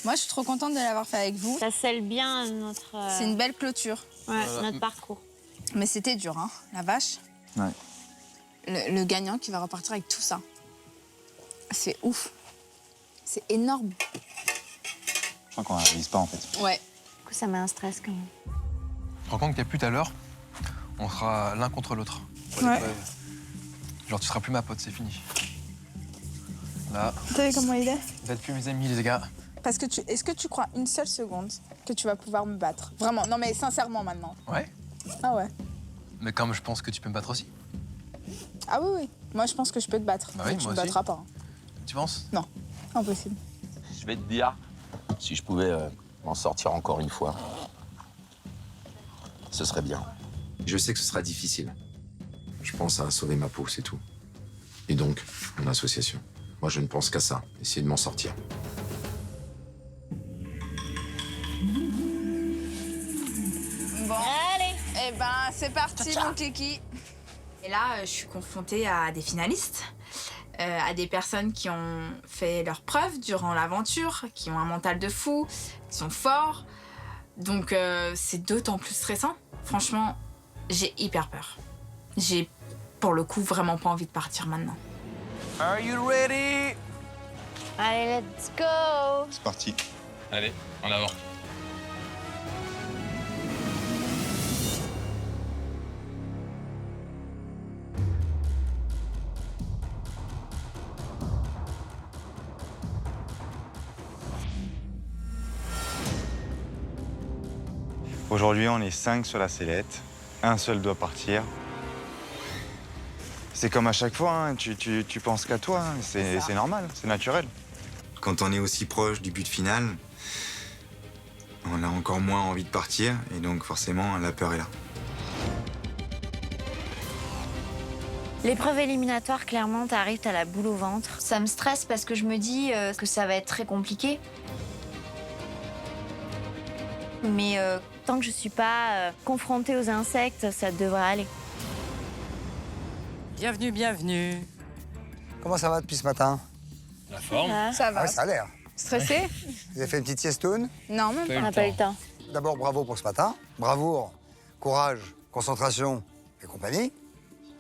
Moi, je suis trop contente de l'avoir fait avec vous. Ça scelle bien notre, C'est une belle clôture. notre parcours. Mais c'était dur, hein, la vache. Ouais. Le gagnant qui va repartir avec tout ça. C'est ouf. C'est énorme. Je crois qu'on réalise pas en fait. Ouais. Du coup, ça met un stress quand même. Je me rends compte qu'il n'y a plus tout à l'heure, on sera l'un contre l'autre. Ouais. Genre, tu seras plus ma pote, c'est fini. Là, T'as vu comment il est? vous êtes plus mes amis, les gars. Parce que est-ce que tu crois une seule seconde que tu vas pouvoir me battre? Vraiment, non mais sincèrement maintenant. Ouais. Ah ouais. Mais comme je pense que tu peux me battre aussi. Ah oui, oui. Moi, je pense que je peux te battre. Bah mais oui, tu moi me aussi. battras pas. Hein. Tu penses? Non, impossible. Je vais te dire, si je pouvais m'en sortir encore une fois, ce serait bien. Je sais que ce sera difficile. Je pense à sauver ma peau, c'est tout. Et donc, mon association. Moi, je ne pense qu'à ça, essayer de m'en sortir. Bon. Allez. Eh ben, c'est parti, mon kiki. Et là, je suis confrontée à des finalistes, à des personnes qui ont fait leurs preuves durant l'aventure, qui ont un mental de fou, qui sont forts. Donc, c'est d'autant plus stressant. Franchement, j'ai hyper peur. J'ai, pour le coup, vraiment pas envie de partir maintenant. Are you ready? Allez, let's go! C'est parti. Allez, en avant. Aujourd'hui, on est 5 sur la sellette. Un seul doit partir. C'est comme à chaque fois, hein. Tu penses qu'à toi, hein. C'est normal, c'est naturel. Quand on est aussi proche du but final, on a encore moins envie de partir et donc forcément la peur est là. L'épreuve éliminatoire, clairement, t'arrives, t'as la boule au ventre. Ça me stresse parce que je me dis que ça va être très compliqué. Mais tant que je suis pas confrontée aux insectes, ça devrait aller. Bienvenue, bienvenue. Comment ça va depuis ce matin? La forme. Ça va. Ah ouais, ça a l'air. Stressé? Vous avez fait une petite siestone? Non, même pas. On n'a pas eu le temps. D'abord, bravo pour ce matin. Bravoure, courage, concentration et compagnie.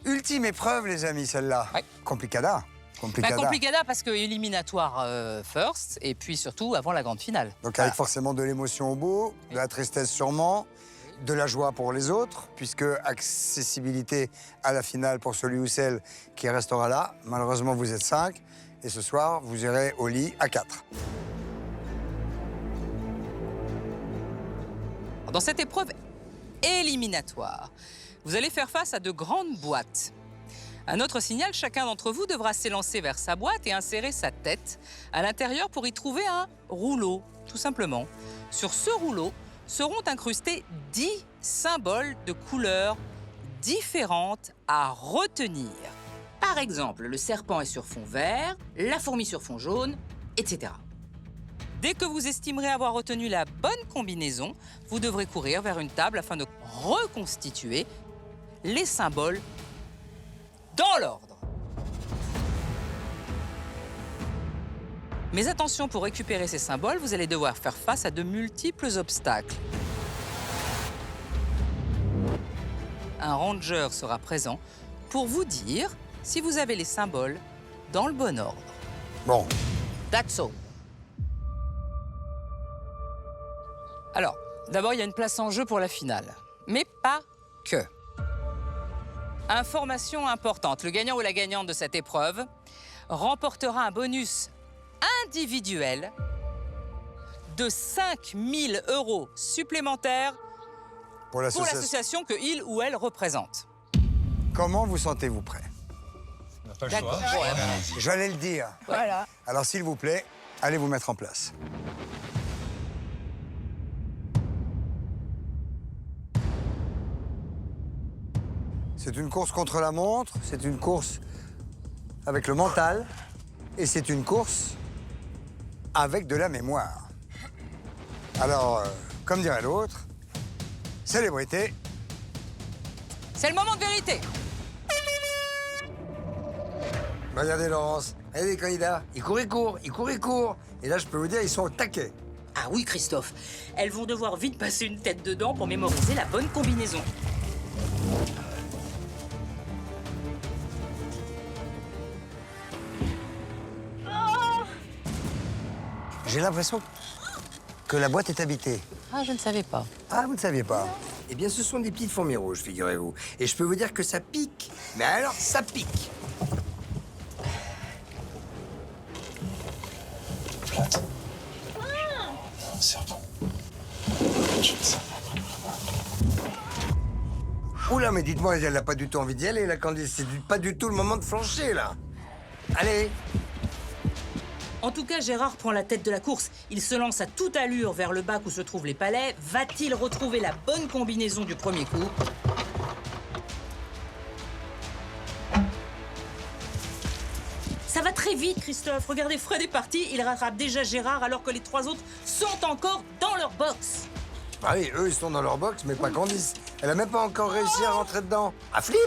Ultime épreuve, les amis, celle-là. Ouais. Complicada. Complicada. Complicada parce que éliminatoire first et puis surtout avant la grande finale. Donc avec forcément de l'émotion au bout, de la tristesse sûrement, de la joie pour les autres, puisque accessibilité à la finale pour celui ou celle qui restera là. Malheureusement, vous êtes 5 et ce soir, vous irez au lit à 4. Dans cette épreuve éliminatoire, vous allez faire face à de grandes boîtes. Un autre signal, chacun d'entre vous devra s'élancer vers sa boîte et insérer sa tête à l'intérieur pour y trouver un rouleau, tout simplement. Sur ce rouleau seront incrustés 10 symboles de couleurs différentes à retenir. Par exemple, le serpent est sur fond vert, la fourmi sur fond jaune, etc. Dès que vous estimerez avoir retenu la bonne combinaison, vous devrez courir vers une table afin de reconstituer les symboles dans l'ordre. Mais attention, pour récupérer ces symboles, vous allez devoir faire face à de multiples obstacles. Un ranger sera présent pour vous dire si vous avez les symboles dans le bon ordre. Bon. That's all. Alors, d'abord, il y a une place en jeu pour la finale. Mais pas que. Information importante, le gagnant ou la gagnante de cette épreuve remportera un bonus individuel de 5 000 € supplémentaires pour l'association que il ou elle représente. Comment vous sentez-vous prêt? On n'a pas le D'accord. choix. Ouais. J'allais le dire. Voilà. Alors, s'il vous plaît, allez vous mettre en place. C'est une course contre la montre, c'est une course avec le mental, et c'est une course avec de la mémoire. Alors, comme dirait l'autre, célébrité. C'est le moment de vérité. Regardez Laurence, regardez les candidats, ils courent. Et là, je peux vous dire, ils sont au taquet. Ah oui, Christophe, elles vont devoir vite passer une tête dedans pour mémoriser la bonne combinaison. J'ai l'impression que la boîte est habitée. Ah, je ne savais pas. Ah, vous ne saviez pas? Eh bien, ce sont des petites fourmis rouges, figurez-vous. Et je peux vous dire que ça pique. Mais alors, ça pique. Serpent. Oula, mais dites-moi, elle n'a pas du tout envie d'y aller, la Candice. C'est pas du tout le moment de flancher, là. Allez. En tout cas, Gérard prend la tête de la course. Il se lance à toute allure vers le bac où se trouvent les palais. Va-t-il retrouver la bonne combinaison du premier coup? Ça va très vite, Christophe. Regardez, Fred est parti. Il rattrape déjà Gérard alors que les trois autres sont encore dans leur box. Ah oui, eux, ils sont dans leur box, mais pas Candice. Elle a même pas encore réussi à rentrer dedans. Ah, flip!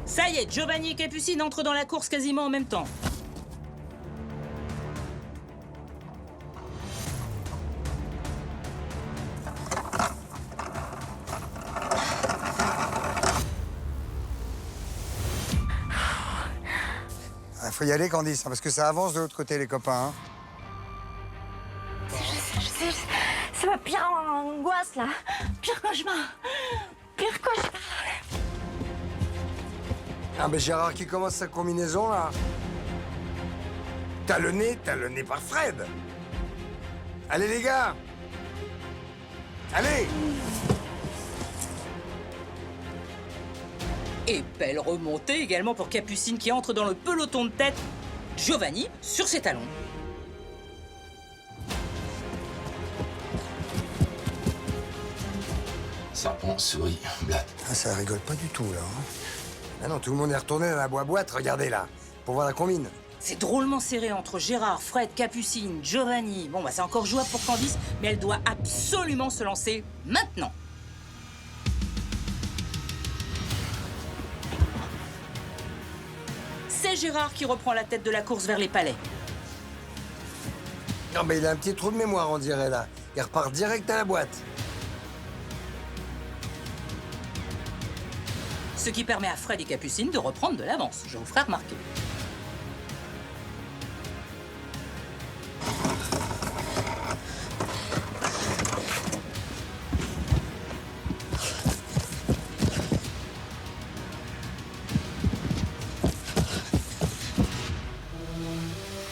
Ça y est, Giovanni et Capucine entrent dans la course quasiment en même temps. Il faut y aller, Candice, parce que ça avance de l'autre côté, les copains. Je sais, c'est ma pire angoisse, là. Pire cauchemar. Pire cauchemar. Ah, ben Gérard qui commence sa combinaison, là. Talonné par Fred. Allez, les gars. Allez. Et belle remontée également pour Capucine qui entre dans le peloton de tête. Giovanni sur ses talons. Serpent, souris, blatte. Ah, ça rigole pas du tout, là. Hein. Ah non, tout le monde est retourné dans la boîte, regardez, là, pour voir la combine. C'est drôlement serré entre Gérard, Fred, Capucine, Giovanni. Bon, bah c'est encore jouable pour Candice, mais elle doit absolument se lancer maintenant. C'est Gérard qui reprend la tête de la course vers les palais. Non, mais il a un petit trou de mémoire, on dirait, là. Il repart direct à la boîte. Ce qui permet à Fred et Capucine de reprendre de l'avance. Je vous ferai remarquer.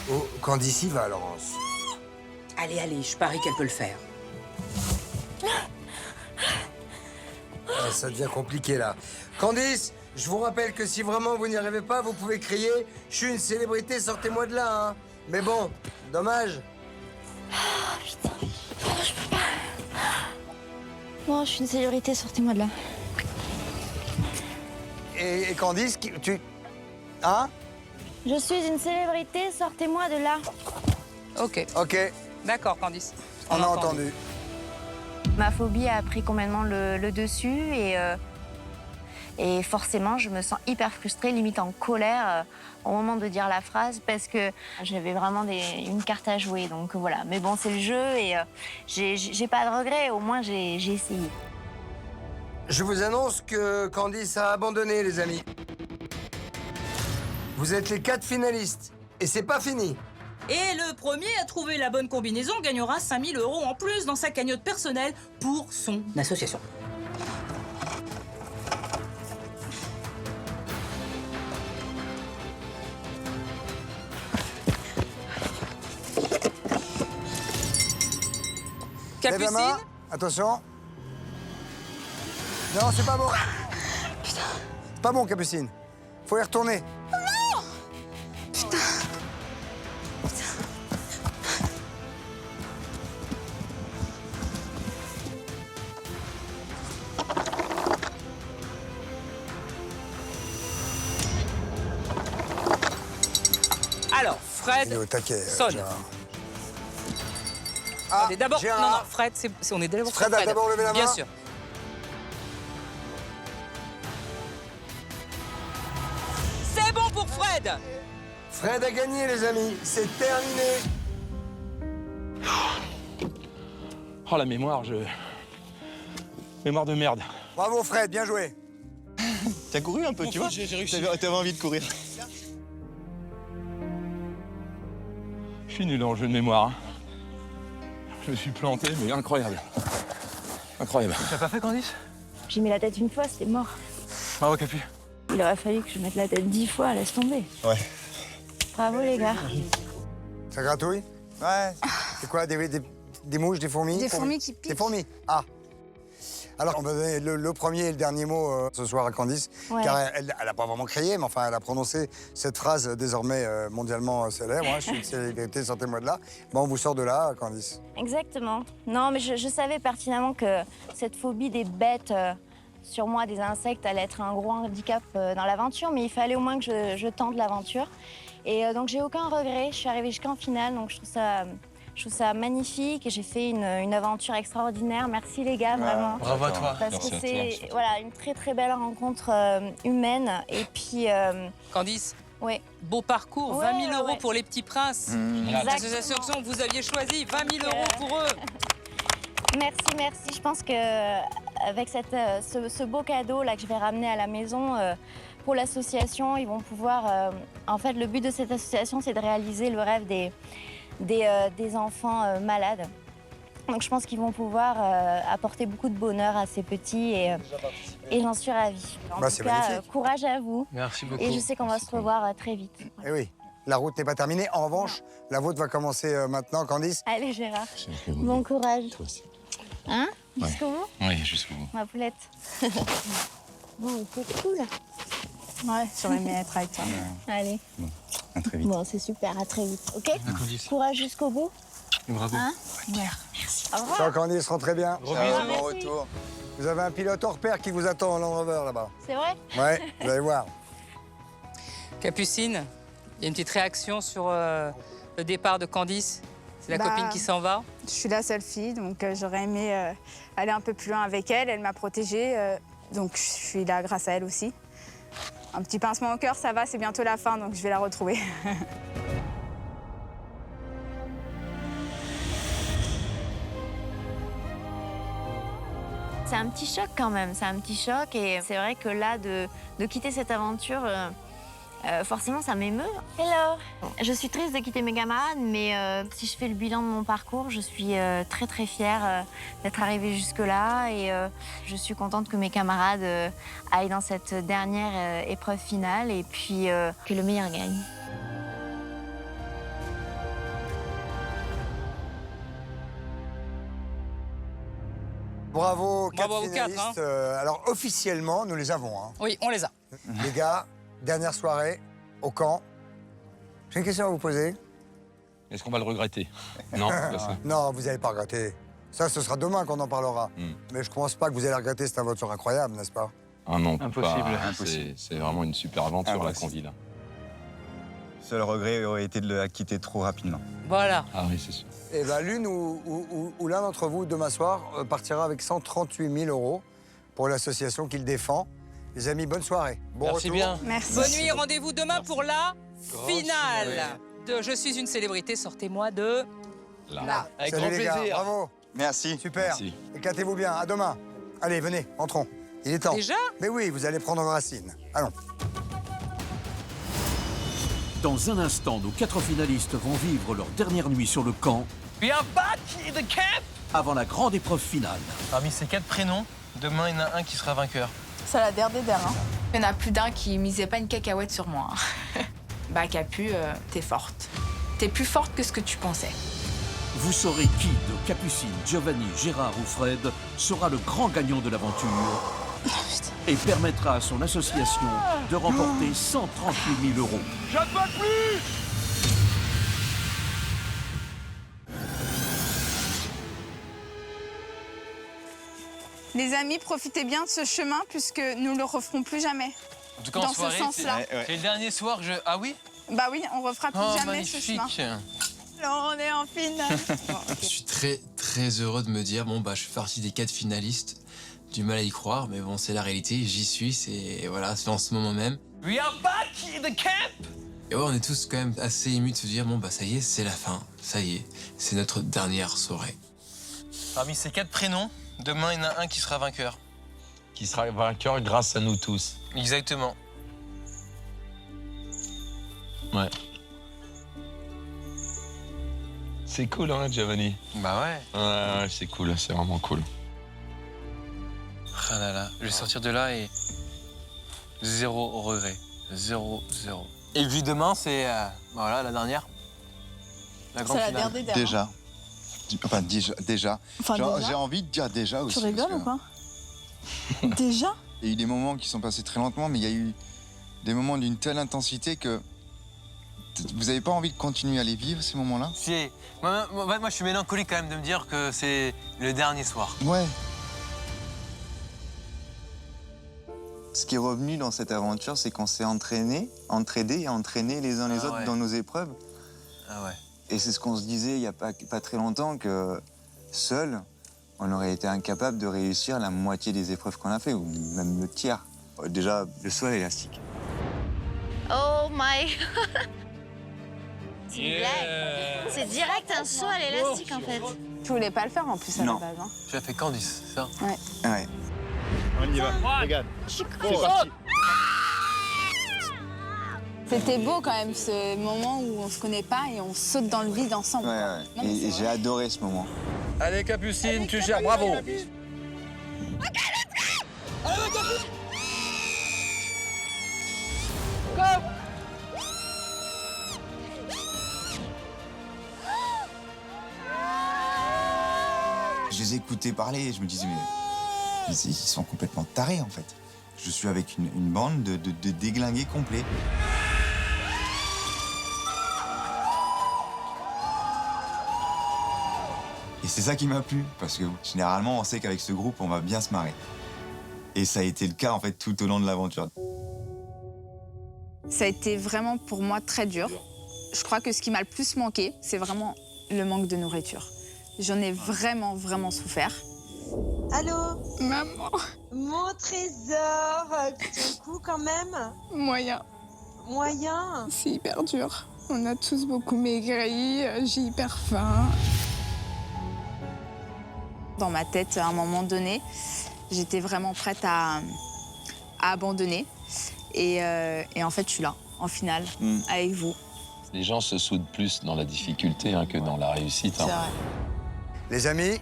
Oh, Candice y va, Laurence. Allez, allez, je parie qu'elle peut le faire. Ah, ça devient compliqué, là. Candice, je vous rappelle que si vraiment vous n'y arrivez pas, vous pouvez crier « Je suis une célébrité, sortez-moi de là, hein !» Mais bon, dommage. Oh, putain. Oh, je peux pas. Bon, je suis une célébrité, sortez-moi de là. Et Candice, tu... Hein? Je suis une célébrité, sortez-moi de là. Ok. Ok. D'accord, Candice. On a entendu. Ma phobie a pris complètement le dessus et forcément, je me sens hyper frustrée, limite en colère au moment de dire la phrase parce que j'avais vraiment une carte à jouer. Donc voilà. Mais bon, c'est le jeu et j'ai pas de regrets. Au moins, j'ai essayé. Je vous annonce que Candice a abandonné, les amis. Vous êtes les 4 finalistes. Et c'est pas fini. Et le premier à trouver la bonne combinaison gagnera 5 000 € en plus dans sa cagnotte personnelle pour son association. Lève la main. Attention. Non, c'est pas bon. Putain. C'est pas bon, Capucine. Faut y retourner. Non. Putain. Alors, Fred Il est au taquet, sonne. Gérard. Attendez, d'abord, Gérard. non, Fred, on est d'abord Fred a d'abord levé la main. Bien sûr. C'est bon pour Fred. Fred a gagné, les amis. C'est terminé. Oh, la mémoire, Mémoire de merde. Bravo, Fred. Bien joué. T'as couru un peu, tu vois? J'ai réussi. T'avais envie de courir. Je suis nul en jeu de mémoire. Hein. Je me suis planté, mais incroyable. Incroyable. Tu l'as pas fait, Candice? J'ai mis la tête une fois, c'était mort. Bravo, Capu. Il aurait fallu que je mette la tête 10 fois, laisse tomber. Ouais. Bravo les gars. Ça gratouille? Ouais. C'est quoi, des mouches, des fourmis? Des fourmis qui piquent. Des fourmis? Ah. Alors, on va donner le premier et le dernier mot ce soir à Candice, Ouais. car elle n'a pas vraiment crié, mais enfin, elle a prononcé cette phrase désormais mondialement célèbre. Hein, je suis une célébrité, sortez-moi de là. Bon, on vous sort de là, Candice. Exactement. Non, mais je savais pertinemment que cette phobie des bêtes sur moi, des insectes, allait être un gros handicap dans l'aventure, mais il fallait au moins que je tente l'aventure. Et donc, j'ai aucun regret. Je suis arrivée jusqu'en finale, donc je trouve ça magnifique. J'ai fait une aventure extraordinaire. Merci les gars, vraiment. Bravo à toi. Parce que c'est voilà, une très très belle rencontre humaine. Et puis... Candice, oui. beau parcours, Ouais, 20 000 € ouais. pour les petits princes. L'association que vous aviez choisi, 20 000 € pour eux. Merci, merci. Je pense que avec ce beau cadeau là que je vais ramener à la maison pour l'association, ils vont pouvoir. En fait, le but de cette association, c'est de réaliser le rêve des enfants malades. Donc, je pense qu'ils vont pouvoir apporter beaucoup de bonheur à ces petits et j'en suis ravie. En Bah, tout c'est cas, magnifique. courage à vous. Merci beaucoup. Et je sais qu'on va se revoir très vite. Eh oui, la route n'est pas terminée. En revanche, la vôtre va commencer maintenant, Candice. Allez, Gérard. Bon courage. Toi aussi. Hein? Jusqu'au bout? Oui, jusqu'au bout. Ma poulette. Bon, c'est cool. Ouais, j'aurais aimé être avec toi. Allez. Bon, à très vite. Bon, c'est super, à très vite, ok? Candice. Courage jusqu'au bout. Bravo. Hein? Ouais. Au revoir. Ciao, Candice, rentrez bien. Gros Ciao, bisous. merci. Bon retour. Vous avez un pilote hors pair qui vous attend en Land Rover là-bas. C'est vrai? Ouais, vous allez voir. Capucine, il y a une petite réaction sur le départ de Candice. C'est la Bah, copine qui s'en va. Je suis la seule fille, donc j'aurais aimé aller un peu plus loin avec elle. Elle m'a protégée, donc je suis là grâce à elle aussi. Un petit pincement au cœur, ça va, c'est bientôt la fin, donc je vais la retrouver. C'est un petit choc quand même, c'est un petit choc. Et c'est vrai que là, de quitter cette aventure, forcément, ça m'émeut. Hello! Je suis triste de quitter mes camarades, mais si je fais le bilan de mon parcours, je suis très très fière d'être arrivée jusque-là. Et je suis contente que mes camarades aillent dans cette dernière épreuve finale et puis que le meilleur gagne. Bravo, Bravo aux 4 quatre, finalistes. hein. Alors, officiellement, nous les avons. Hein. Oui, on les a. Les gars, dernière soirée au camp. J'ai une question à vous poser. Est-ce qu'on va le regretter? Non, pas ça. Non, vous n'allez pas regretter. Ça, ce sera demain qu'on en parlera. Mais je ne pense pas que vous allez regretter cette aventure incroyable, n'est-ce pas? Ah non, Impossible. pas. Impossible. C'est vraiment une super aventure, la Impossible. Conville. Seul regret aurait été de la quitter trop rapidement. Voilà. Ah oui, c'est sûr. Eh bien, l'une ou l'un d'entre vous, demain soir, partira avec 138 000 € pour l'association qu'il défend. Les amis, bonne soirée. Bon Merci retour. bien. Merci. Bonne nuit, rendez-vous demain pour la finale finale. de Je suis une célébrité. Sortez-moi de... Là. Avec Salut grand les gars, plaisir. bravo. Merci. Super. Merci. Éclatez-vous bien. À demain. Allez, venez, entrons. Il est temps. Déjà? Mais oui, vous allez prendre vos racines. Allons. Dans un instant, nos 4 finalistes vont vivre leur dernière nuit sur le camp We are back in the camp. avant la grande épreuve finale. Parmi ces 4 prénoms, demain, il y en a un qui sera vainqueur. C'est la der des der. Hein. Il y en a plus d'un qui misait pas une cacahuète sur moi. Hein. Bah, Capu, t'es forte. T'es plus forte que ce que tu pensais. Vous saurez qui de Capucine, Giovanni, Gérard ou Fred sera le grand gagnant de l'aventure et permettra à son association de remporter 138 000 €. Je ne peux plus! Les amis, profitez bien de ce chemin puisque nous ne le referons plus jamais. En tout cas, Dans en ce soirée, sens-là. c'est le dernier soir que je... Ah oui? Bah oui, on refera plus Oh, jamais ce chemin. magnifique. Alors, on est en finale. Je suis très heureux de me dire, bon, bah, je fais partie des 4 finalistes. Du mal à y croire, mais bon, c'est la réalité, j'y suis, c'est en ce moment même. We are back in the camp. Et ouais, on est tous quand même assez émus de se dire, bon, bah, ça y est, c'est la fin, ça y est, c'est notre dernière soirée. Parmi ces 4 prénoms, demain, il y en a un qui sera vainqueur. Qui sera vainqueur grâce à nous tous. Exactement. Ouais. C'est cool, hein, Giovanni? Bah ouais. Ouais, c'est cool, c'est vraiment cool. Ah là là, je vais sortir de là et... 0 regret. 0. Et puis demain, c'est... voilà, la dernière. La grande C'est la finale. der des der. Déjà. Enfin, déjà. Enfin, déjà. J'ai envie de dire déjà aussi. Tu rigoles ou pas? Déjà? Il y a eu des moments qui sont passés très lentement, mais il y a eu des moments d'une telle intensité que vous n'avez pas envie de continuer à les vivre, ces moments-là? Si. Moi, je suis mélancolique quand même de me dire que c'est le dernier soir. Ouais. Ce qui est revenu dans cette aventure, c'est qu'on s'est entraînés et entraînés les uns les autres ouais. dans nos épreuves. Ah ouais. Et c'est ce qu'on se disait il n'y a pas très longtemps, que seul, on aurait été incapable de réussir la moitié des épreuves qu'on a fait, ou même le tiers. Déjà, le saut à l'élastique. Oh my... C'est une blague. C'est direct un saut à l'élastique, en fait. Tu voulais pas le faire en plus à la Non. base. Hein. Tu as fait Candice, c'est ça? Ouais. Ouais. On y va, regarde. Je suis C'est crevée. parti. C'était beau quand même ce moment où on se connaît pas et on saute dans le vide ensemble. Ouais, quoi. ouais. Non, mais Et c'est j'ai vrai. adoré ce moment. Allez, Capucine, tu gères, bravo. Je les écoutais parler et je me disais, mais ils sont complètement tarés, en fait. Je suis avec une bande de déglingués complets. Et c'est ça qui m'a plu, parce que généralement, on sait qu'avec ce groupe, on va bien se marrer. Et ça a été le cas, en fait, tout au long de l'aventure. Ça a été vraiment pour moi très dur. Je crois que ce qui m'a le plus manqué, c'est vraiment le manque de nourriture. J'en ai vraiment souffert. Allô? Maman. Mon trésor, tu tiens le coup quand même? Moyen. Moyen? C'est hyper dur. On a tous beaucoup maigri, j'ai hyper faim. Dans ma tête, à un moment donné, j'étais vraiment prête à abandonner. Et en fait, je suis là, en finale, avec vous. Les gens se soudent plus dans la difficulté hein, que dans la réussite. C'est vrai. Les amis,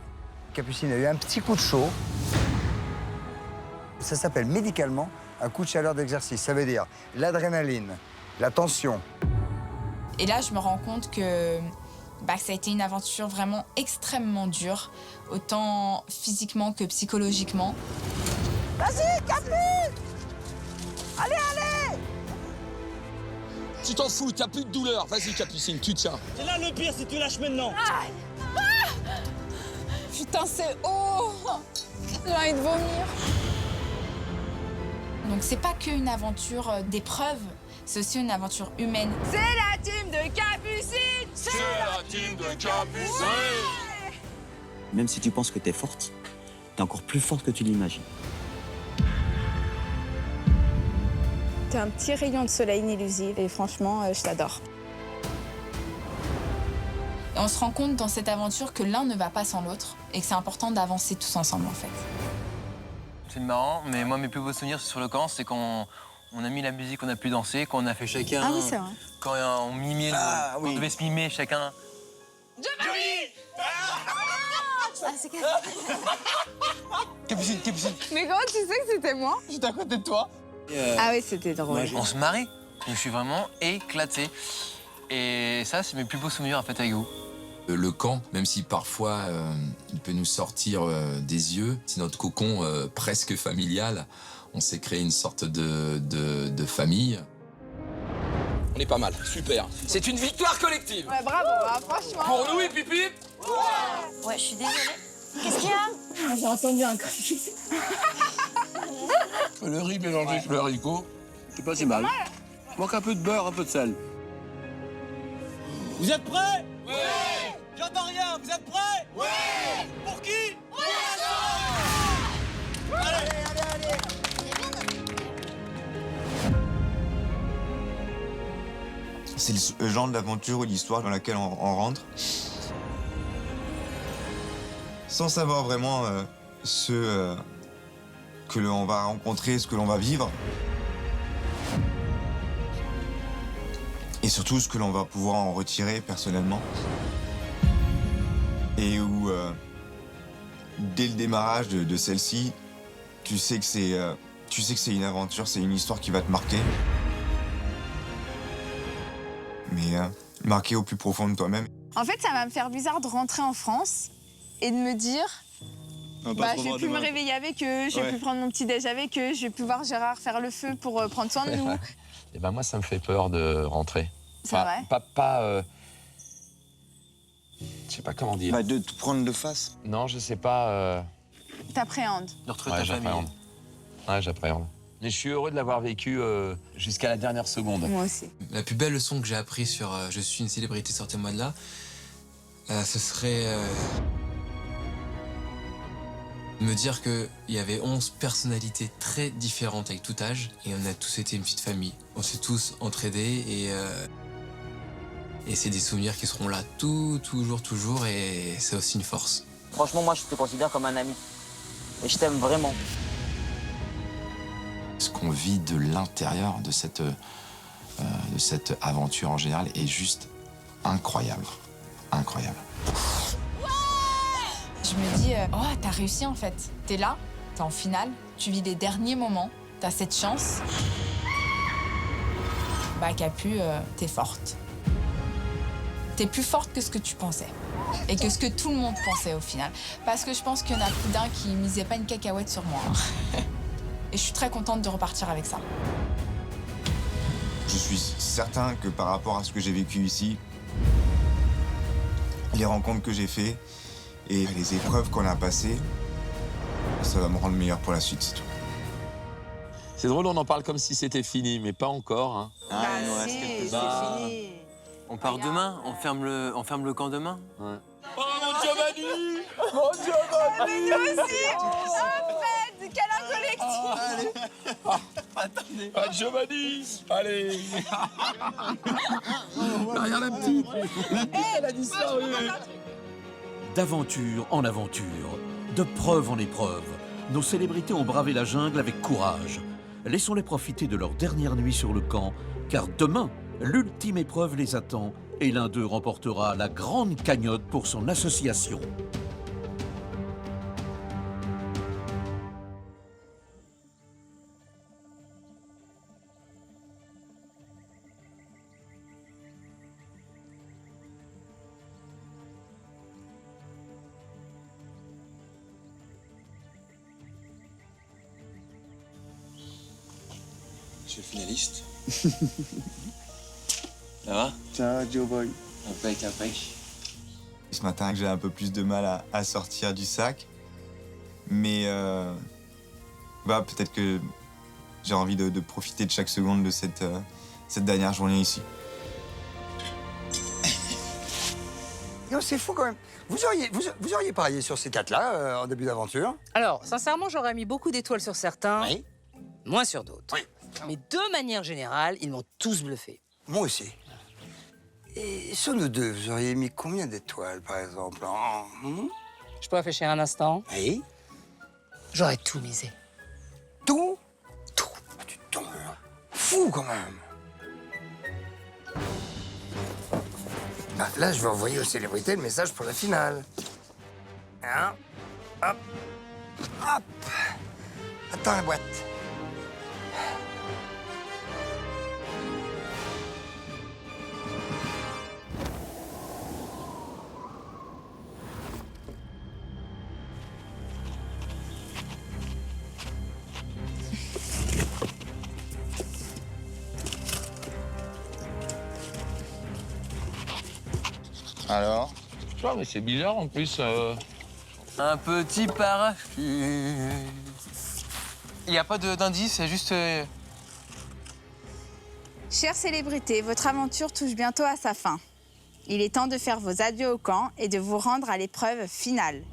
Capucine a eu un petit coup de chaud. Ça s'appelle médicalement un coup de chaleur d'exercice. Ça veut dire l'adrénaline, la tension. Et là, je me rends compte que Ça a été une aventure vraiment extrêmement dure, autant physiquement que psychologiquement. Vas-y, Capu! Allez, allez! Tu t'en fous, t'as plus de douleur. Vas-y, Capucine, tu tiens. C'est là le pire si tu lâches maintenant. Aïe. Ah. Putain, c'est haut. J'ai envie de vomir. Donc c'est pas qu'une aventure d'épreuve, c'est aussi une aventure humaine. C'est la team de Capucine! C'est la team de Capucine! Même si tu penses que t'es forte, t'es encore plus forte que tu l'imagines. T'es un petit rayon de soleil inélusible et franchement, je t'adore. Et on se rend compte dans cette aventure que l'un ne va pas sans l'autre et que c'est important d'avancer tous ensemble en fait. C'est marrant, mais moi mes plus beaux souvenirs sur le camp, c'est quand on a mis la musique, on a pu danser, quand on a fait chacun... Ah oui, c'est vrai. Quand on mimait, on devait se mimer chacun. Capucine, Capucine. Mais comment tu sais que c'était moi? J'étais à côté de toi. Ah oui, c'était drôle. On se marrait. Je me suis vraiment éclaté. Et ça, c'est mes plus beaux souvenirs en fait avec vous. Le camp, même si parfois il peut nous sortir des yeux, c'est notre cocon presque familial. On s'est créé une sorte de famille. On est pas mal, super. C'est une victoire collective. Ouais, bravo, hein, franchement. Pour nous et Pipi. Ouais, je suis désolée. Qu'est-ce qu'il y a? J'ai entendu un cri. Le riz mélangé sur le haricot, c'est pas si mal. Manque un peu de beurre, un peu de sel. Vous êtes prêts? Oui! J'entends rien, vous êtes prêts? Oui! Pour qui? Pour la chance! Allez, allez, allez! C'est le genre d'aventure ou l'histoire dans laquelle on rentre sans savoir vraiment ce que l'on va rencontrer, ce que l'on va vivre. Et surtout ce que l'on va pouvoir en retirer personnellement. Et où, dès le démarrage de celle-ci, tu sais que c'est une aventure, c'est une histoire qui va te marquer. Mais marquer au plus profond de toi-même. En fait, ça va me faire bizarre de rentrer en France et de me dire je vais plus me réveiller avec eux, je vais plus prendre mon petit-déj avec eux, je vais plus voir Gérard faire le feu pour prendre soin de nous. Et ben moi, ça me fait peur de rentrer. C'est vrai? Je sais pas comment dire. De te prendre de face. Non, je sais pas. T'appréhendes. De retrouver ta famille. Ouais, j'appréhende. Mais je suis heureux de l'avoir vécu jusqu'à la dernière seconde. Moi aussi. La plus belle leçon que j'ai apprise sur Je suis une célébrité, sortez-moi de là, ce serait me dire qu'il y avait 11 personnalités très différentes avec tout âge et on a tous été une petite famille. On s'est tous entraidés et c'est des souvenirs qui seront là toujours et c'est aussi une force. Franchement, moi, je te considère comme un ami. Et je t'aime vraiment. Ce qu'on vit de l'intérieur de cette aventure en général est juste incroyable. Incroyable. Je me dis, oh, t'as réussi en fait. T'es là, t'es en finale, tu vis les derniers moments, t'as cette chance. Capu, t'es forte. T'es plus forte que ce que tu pensais. Et que ce que tout le monde pensait au final. Parce que je pense qu'il y en a plus d'un qui misait pas une cacahuète sur moi. Et je suis très contente de repartir avec ça. Je suis certain que par rapport à ce que j'ai vécu ici, les rencontres que j'ai faites et les épreuves qu'on a passées, ça va me rendre meilleur pour la suite, c'est tout. C'est drôle, on en parle comme si c'était fini, mais pas encore. Hein. Il nous reste quelques fini. On part demain, on ferme le camp demain. Ouais. Oh mon Giovanni! Mon Giovanni! Mais nous aussi! Fred, câlin collectif! Attendez! Ah, Giovanni! Allez! Regarde la petite! La petite, elle a disparu! D'aventure en aventure, de preuve en épreuve, nos célébrités ont bravé la jungle avec courage. Laissons-les profiter de leur dernière nuit sur le camp, car demain, l'ultime épreuve les attend et l'un d'eux remportera la grande cagnotte pour son association. Je suis finaliste. Ça va? Ciao, Joe Boy. Impec, impec. Ce matin, j'ai un peu plus de mal à sortir du sac. Mais peut-être que j'ai envie de profiter de chaque seconde de cette dernière journée ici. Non, c'est fou quand même. Vous auriez parié sur ces 4-là en début d'aventure? Alors, sincèrement, j'aurais mis beaucoup d'étoiles sur certains, Oui. moins sur d'autres. Oui. Mais de manière générale, ils m'ont tous bluffé. Moi aussi. Et sur nous deux, vous auriez mis combien d'étoiles, par exemple? Je peux réfléchir un instant? Oui. J'aurais tout misé. Tout? Tout. Tu tombes fou quand même. Ah, là, je vais envoyer aux célébrités le message pour la finale. Hein? Hop. Hop. Attends la boîte. Alors? Tu vois, mais c'est bizarre en plus. Un petit parachute. Il n'y a pas d'indice, c'est juste... Chère célébrité, votre aventure touche bientôt à sa fin. Il est temps de faire vos adieux au camp et de vous rendre à l'épreuve finale.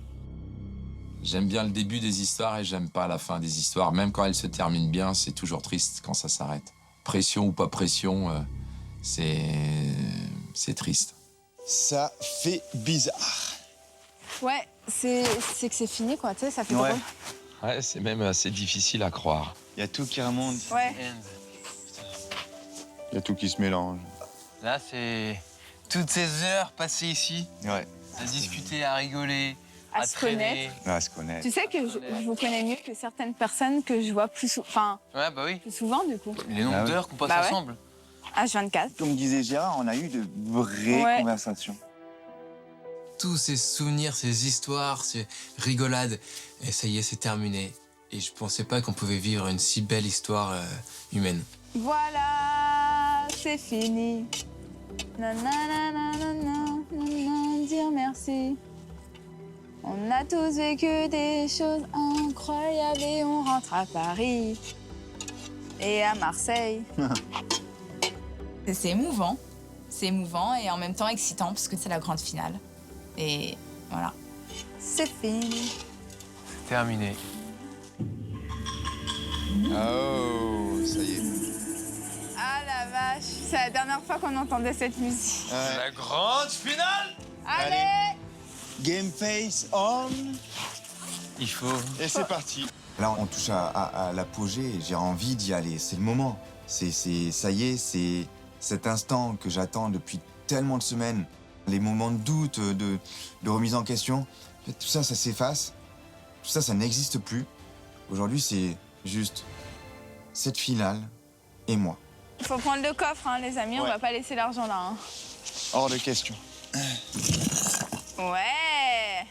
J'aime bien le début des histoires et j'aime pas la fin des histoires. Même quand elles se terminent bien, c'est toujours triste quand ça s'arrête. Pression ou pas pression, c'est triste. Ça fait bizarre. Ouais, c'est que c'est fini, quoi, tu sais, ça fait drôle. Ouais, c'est même assez difficile à croire. Il y a tout qui remonte. Ouais. Il y a tout qui se mélange. Là, c'est toutes ces heures passées ici, Ouais. à discuter, à rigoler, À se traîner. connaître. Ouais, à se connaître. Tu sais que je vous connais mieux que certaines personnes que je vois plus Ouais, bah oui. plus souvent, du coup. Les nombres Ah oui. d'heures qu'on passe Bah ouais. ensemble. H24. Comme disait Gérard, on a eu de vraies Ouais. conversations. Tous ces souvenirs, ces histoires, ces rigolades, et ça y est, c'est terminé. Et je pensais pas qu'on pouvait vivre une si belle histoire humaine. Voilà, c'est fini. Nanana, dire merci. On a tous vécu des choses incroyables et on rentre à Paris et à Marseille. C'est émouvant. C'est émouvant et en même temps excitant parce que c'est la grande finale. Et voilà. C'est fini. Terminé. Oh, ça y est. Ah la vache, c'est la dernière fois qu'on entendait cette musique. La grande finale. Allez, Game face on. Il faut... Et c'est parti. Là, on touche à l'apogée et j'ai envie d'y aller. C'est le moment. Ça y est, c'est cet instant que j'attends depuis tellement de semaines. Les moments de doute, de remise en question, tout ça, ça s'efface. Tout ça, ça n'existe plus. Aujourd'hui, c'est juste cette finale et moi. il faut prendre le coffre, hein, les amis, on Ouais. va pas laisser l'argent là. Hein. Hors de question. Ouais.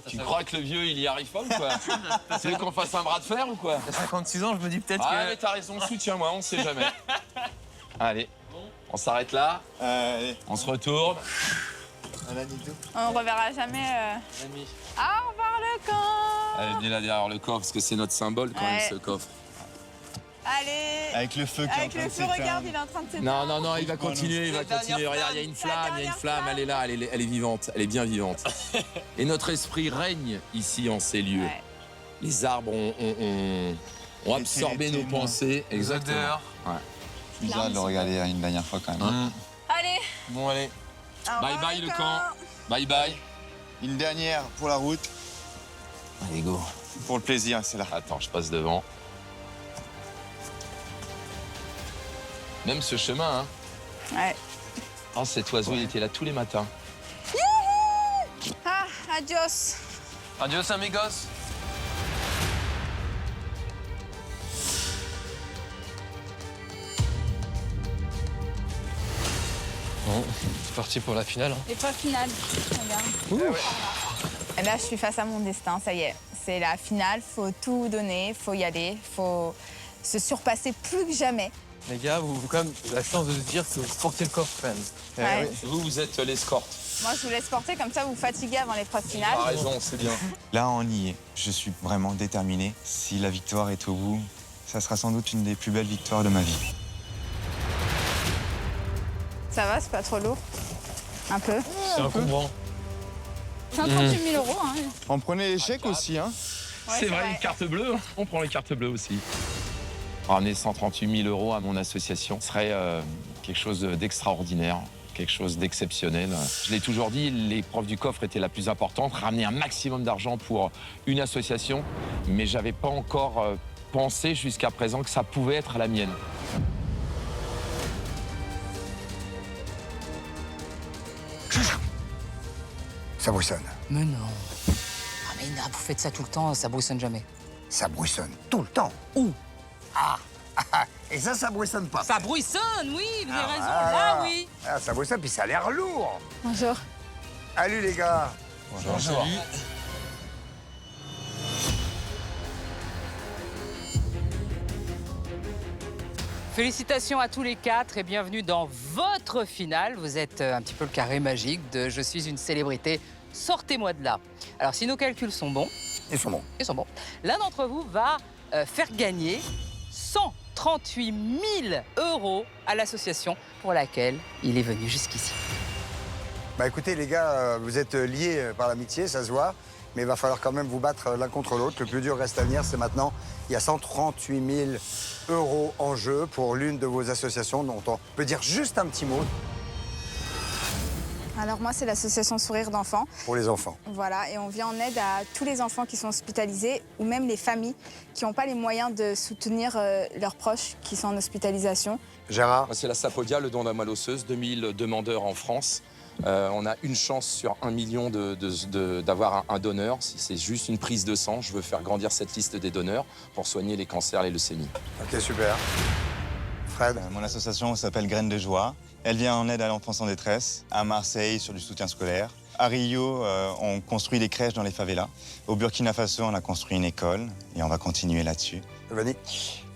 Tu crois que le vieux, il y arrive pas ou quoi? Tu veux qu'on fasse un bras de fer ou quoi? À 56 ans, je me dis peut-être Ah, que... mais t'as raison, soutiens-moi, on sait jamais. Allez, on s'arrête là, Allez, on se retourne. un anito. On reverra jamais. Au revoir le camp. Allez, venez là derrière le coffre, parce que c'est notre symbole quand même, Ouais. ce coffre. Allez. Avec le feu qui est en Avec train le de feu, regarde, s'éteindre. il est en train de s'éteindre. Non, non, non, il va continuer, il va C'est la continuer. dernière Regarde, il y a une flamme. flamme, il y a une flamme, elle est là, elle est vivante, elle est bien vivante. Et notre esprit règne ici en ces lieux. Ouais. Les arbres ont absorbé nos témoins. pensées. Exactement. odeurs. Ouais. C'est bizarre de le regarder une dernière fois quand même. Allez. Bon, allez. Au Bye revoir, bye le camp. Bye bye. Une dernière pour la route. Allez, go. Pour le plaisir, c'est là. Attends, je passe devant. Même ce chemin, hein. Ouais. Oh, cet oiseau, il était là tous les matins. Ah, adios. Adios, amigos. Bon, c'est parti pour la finale. Et pas finale. Regarde. Et là, je suis face à mon destin, ça y est. C'est la finale, faut tout donner, faut y aller, faut se surpasser plus que jamais. Les gars, vous avez quand même la chance de se dire que vous portez le coffre, quand même. Ouais. Vous êtes l'escorte. Moi, je vous laisse porter, comme ça vous fatiguez avant l'épreuve finale. T'as raison, c'est bien. Là, on y est. Je suis vraiment déterminé. Si la victoire est au bout, ça sera sans doute une des plus belles victoires de ma vie. Ça va, c'est pas trop lourd? Un peu? C'est encombrant. 138 000 €, hein. On prenait les chèques aussi, hein. C'est vrai, une carte bleue. On prend les cartes bleues aussi. Ramener 138 000 € à mon association serait quelque chose d'extraordinaire, quelque chose d'exceptionnel. Je l'ai toujours dit, l'épreuve du coffre était la plus importante, ramener un maximum d'argent pour une association, mais j'avais pas encore pensé jusqu'à présent que ça pouvait être la mienne. Ça boussonne. Mais non. Ah mais Ina, vous faites ça tout le temps, ça boussonne jamais. Ça boussonne tout le temps. Où? Et ça boussonne pas. Ça brouissonne, oui, vous avez raison, voilà. là oui. Ah, ça boussonne, puis ça a l'air lourd. Bonjour. Salut les gars. Bonjour. Félicitations à tous les 4 et bienvenue dans votre finale. Vous êtes un petit peu le carré magique de « Je suis une célébrité, sortez-moi de là ». Alors si nos calculs sont bons... Ils sont bons. Ils sont bons. L'un d'entre vous va faire gagner 138 000 € à l'association pour laquelle il est venu jusqu'ici. Bah écoutez les gars, vous êtes liés par l'amitié, ça se voit. Mais il va falloir quand même vous battre l'un contre l'autre. Le plus dur reste à venir, c'est maintenant. Il y a 138 000 € en jeu pour l'une de vos associations dont on peut dire juste un petit mot. Alors moi, c'est l'association Sourire d'enfants. Pour les enfants. Voilà, et on vient en aide à tous les enfants qui sont hospitalisés ou même les familles qui n'ont pas les moyens de soutenir leurs proches qui sont en hospitalisation. Gérard? C'est la Sapodia, le don de la moelle osseuse, 2000 demandeurs en France. On a une chance sur 1 million d'avoir un donneur. Si c'est juste une prise de sang, je veux faire grandir cette liste des donneurs pour soigner les cancers, les leucémies. Ok, super. Fred? Mon association s'appelle Graines de Joie. Elle vient en aide à l'enfance en détresse. À Marseille, sur du soutien scolaire. À Rio, on construit des crèches dans les favelas. Au Burkina Faso, on a construit une école et on va continuer là-dessus. Giovanni?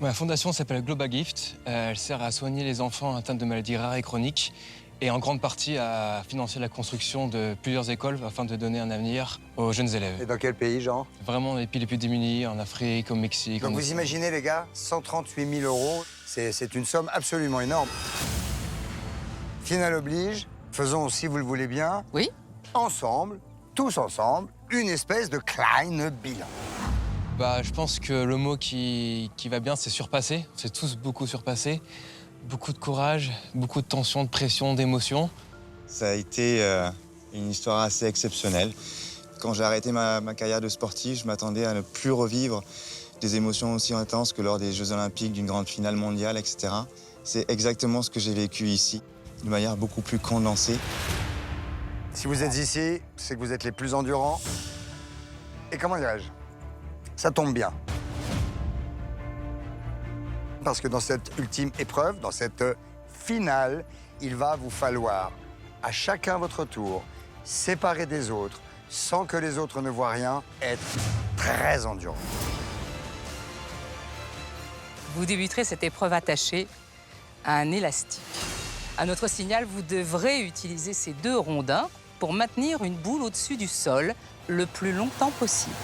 Ma fondation s'appelle Global Gift. Elle sert à soigner les enfants atteints de maladies rares et chroniques et en grande partie à financer la construction de plusieurs écoles afin de donner un avenir aux jeunes élèves. Et dans quel pays, Jean? Vraiment les plus démunis, en Afrique, au Mexique. Donc vous imaginez, les gars, 138 000 €, c'est une somme absolument énorme. Finale oblige, faisons, si vous le voulez bien, oui, ensemble, tous ensemble, une espèce de Klein bilan. Bah, je pense que le mot qui va bien, c'est surpasser. On s'est tous beaucoup surpassés. Beaucoup de courage, beaucoup de tension, de pression, d'émotion. Ça a été une histoire assez exceptionnelle. Quand j'ai arrêté ma carrière de sportif, je m'attendais à ne plus revivre des émotions aussi intenses que lors des Jeux Olympiques, d'une grande finale mondiale, etc. C'est exactement ce que j'ai vécu ici, de manière beaucoup plus condensée. Si vous êtes ici, c'est que vous êtes les plus endurants. Et comment dirais-je? Ça tombe bien. Parce que dans cette ultime épreuve, dans cette finale, il va vous falloir, à chacun votre tour, séparer des autres, sans que les autres ne voient rien, être très endurant. Vous débuterez cette épreuve attachée à un élastique. À notre signal, vous devrez utiliser ces 2 rondins pour maintenir une boule au-dessus du sol le plus longtemps possible.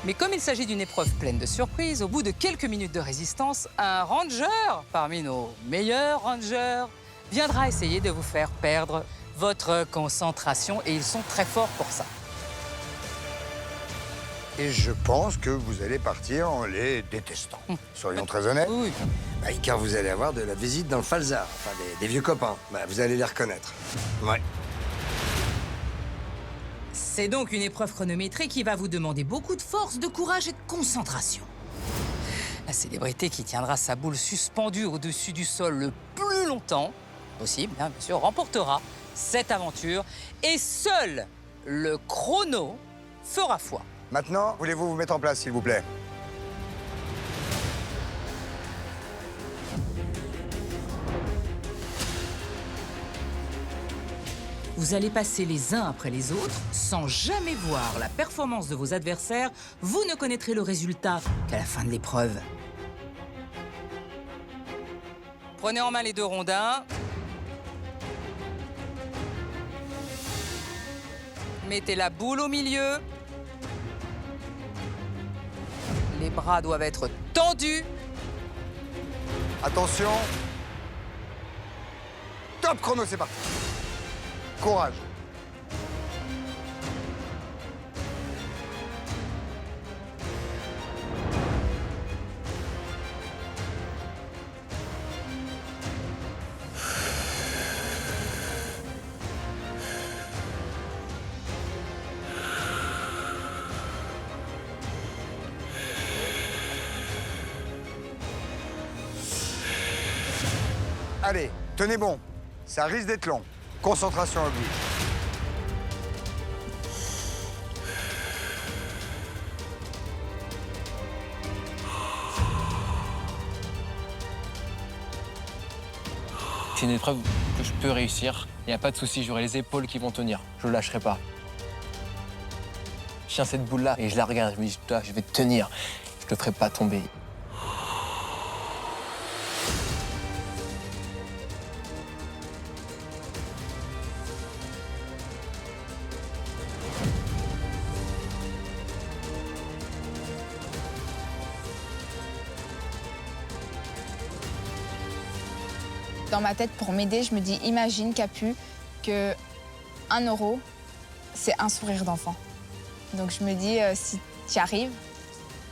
Mais comme il s'agit d'une épreuve pleine de surprises, au bout de quelques minutes de résistance, un ranger, parmi nos meilleurs rangers, viendra essayer de vous faire perdre votre concentration et ils sont très forts pour ça. Et je pense que vous allez partir en les détestant. Soyons très honnêtes. Oui. Bah, car vous allez avoir de la visite dans le falzar, enfin des vieux copains. Bah, vous allez les reconnaître. Ouais. C'est donc une épreuve chronométrée qui va vous demander beaucoup de force, de courage et de concentration. La célébrité qui tiendra sa boule suspendue au-dessus du sol le plus longtemps possible, bien sûr, remportera cette aventure. Et seul le chrono fera foi. Maintenant, voulez-vous vous mettre en place, s'il vous plaît? Vous allez passer les uns après les autres, sans jamais voir la performance de vos adversaires. Vous ne connaîtrez le résultat qu'à la fin de l'épreuve. Prenez en main les 2 rondins. Mettez la boule au milieu. Les bras doivent être tendus. Attention. Top chrono, c'est parti. Courage. Allez, tenez bon. Ça risque d'être long. Concentration oblige. C'est une épreuve que je peux réussir. Il n'y a pas de souci, j'aurai les épaules qui vont tenir. Je ne lâcherai pas. Je tiens cette boule-là et je la regarde. Je me dis, je vais tenir. Je ne le ferai pas tomber. Dans ma tête, pour m'aider, je me dis, imagine, Capu, que 1 euro, c'est un sourire d'enfant. Donc je me dis, si tu y arrives,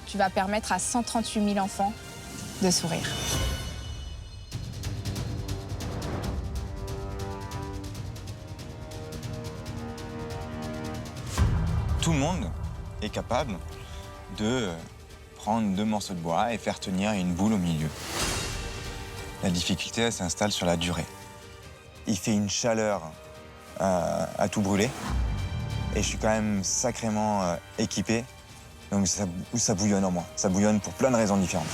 tu vas permettre à 138 000 enfants de sourire. Tout le monde est capable de prendre 2 morceaux de bois et faire tenir une boule au milieu. La difficulté, elle s'installe sur la durée. Il fait une chaleur à tout brûler. Et je suis quand même sacrément équipé. Donc ça bouillonne en moi. Ça bouillonne pour plein de raisons différentes.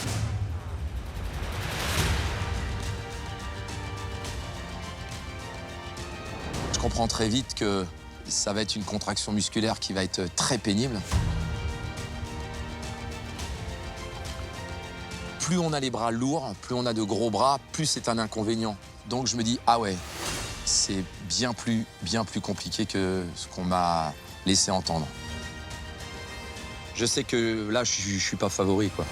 Je comprends très vite que ça va être une contraction musculaire qui va être très pénible. Plus on a les bras lourds, plus on a de gros bras, plus c'est un inconvénient. Donc je me dis, ah ouais, c'est bien plus compliqué que ce qu'on m'a laissé entendre. Je sais que là, je suis pas favori, quoi.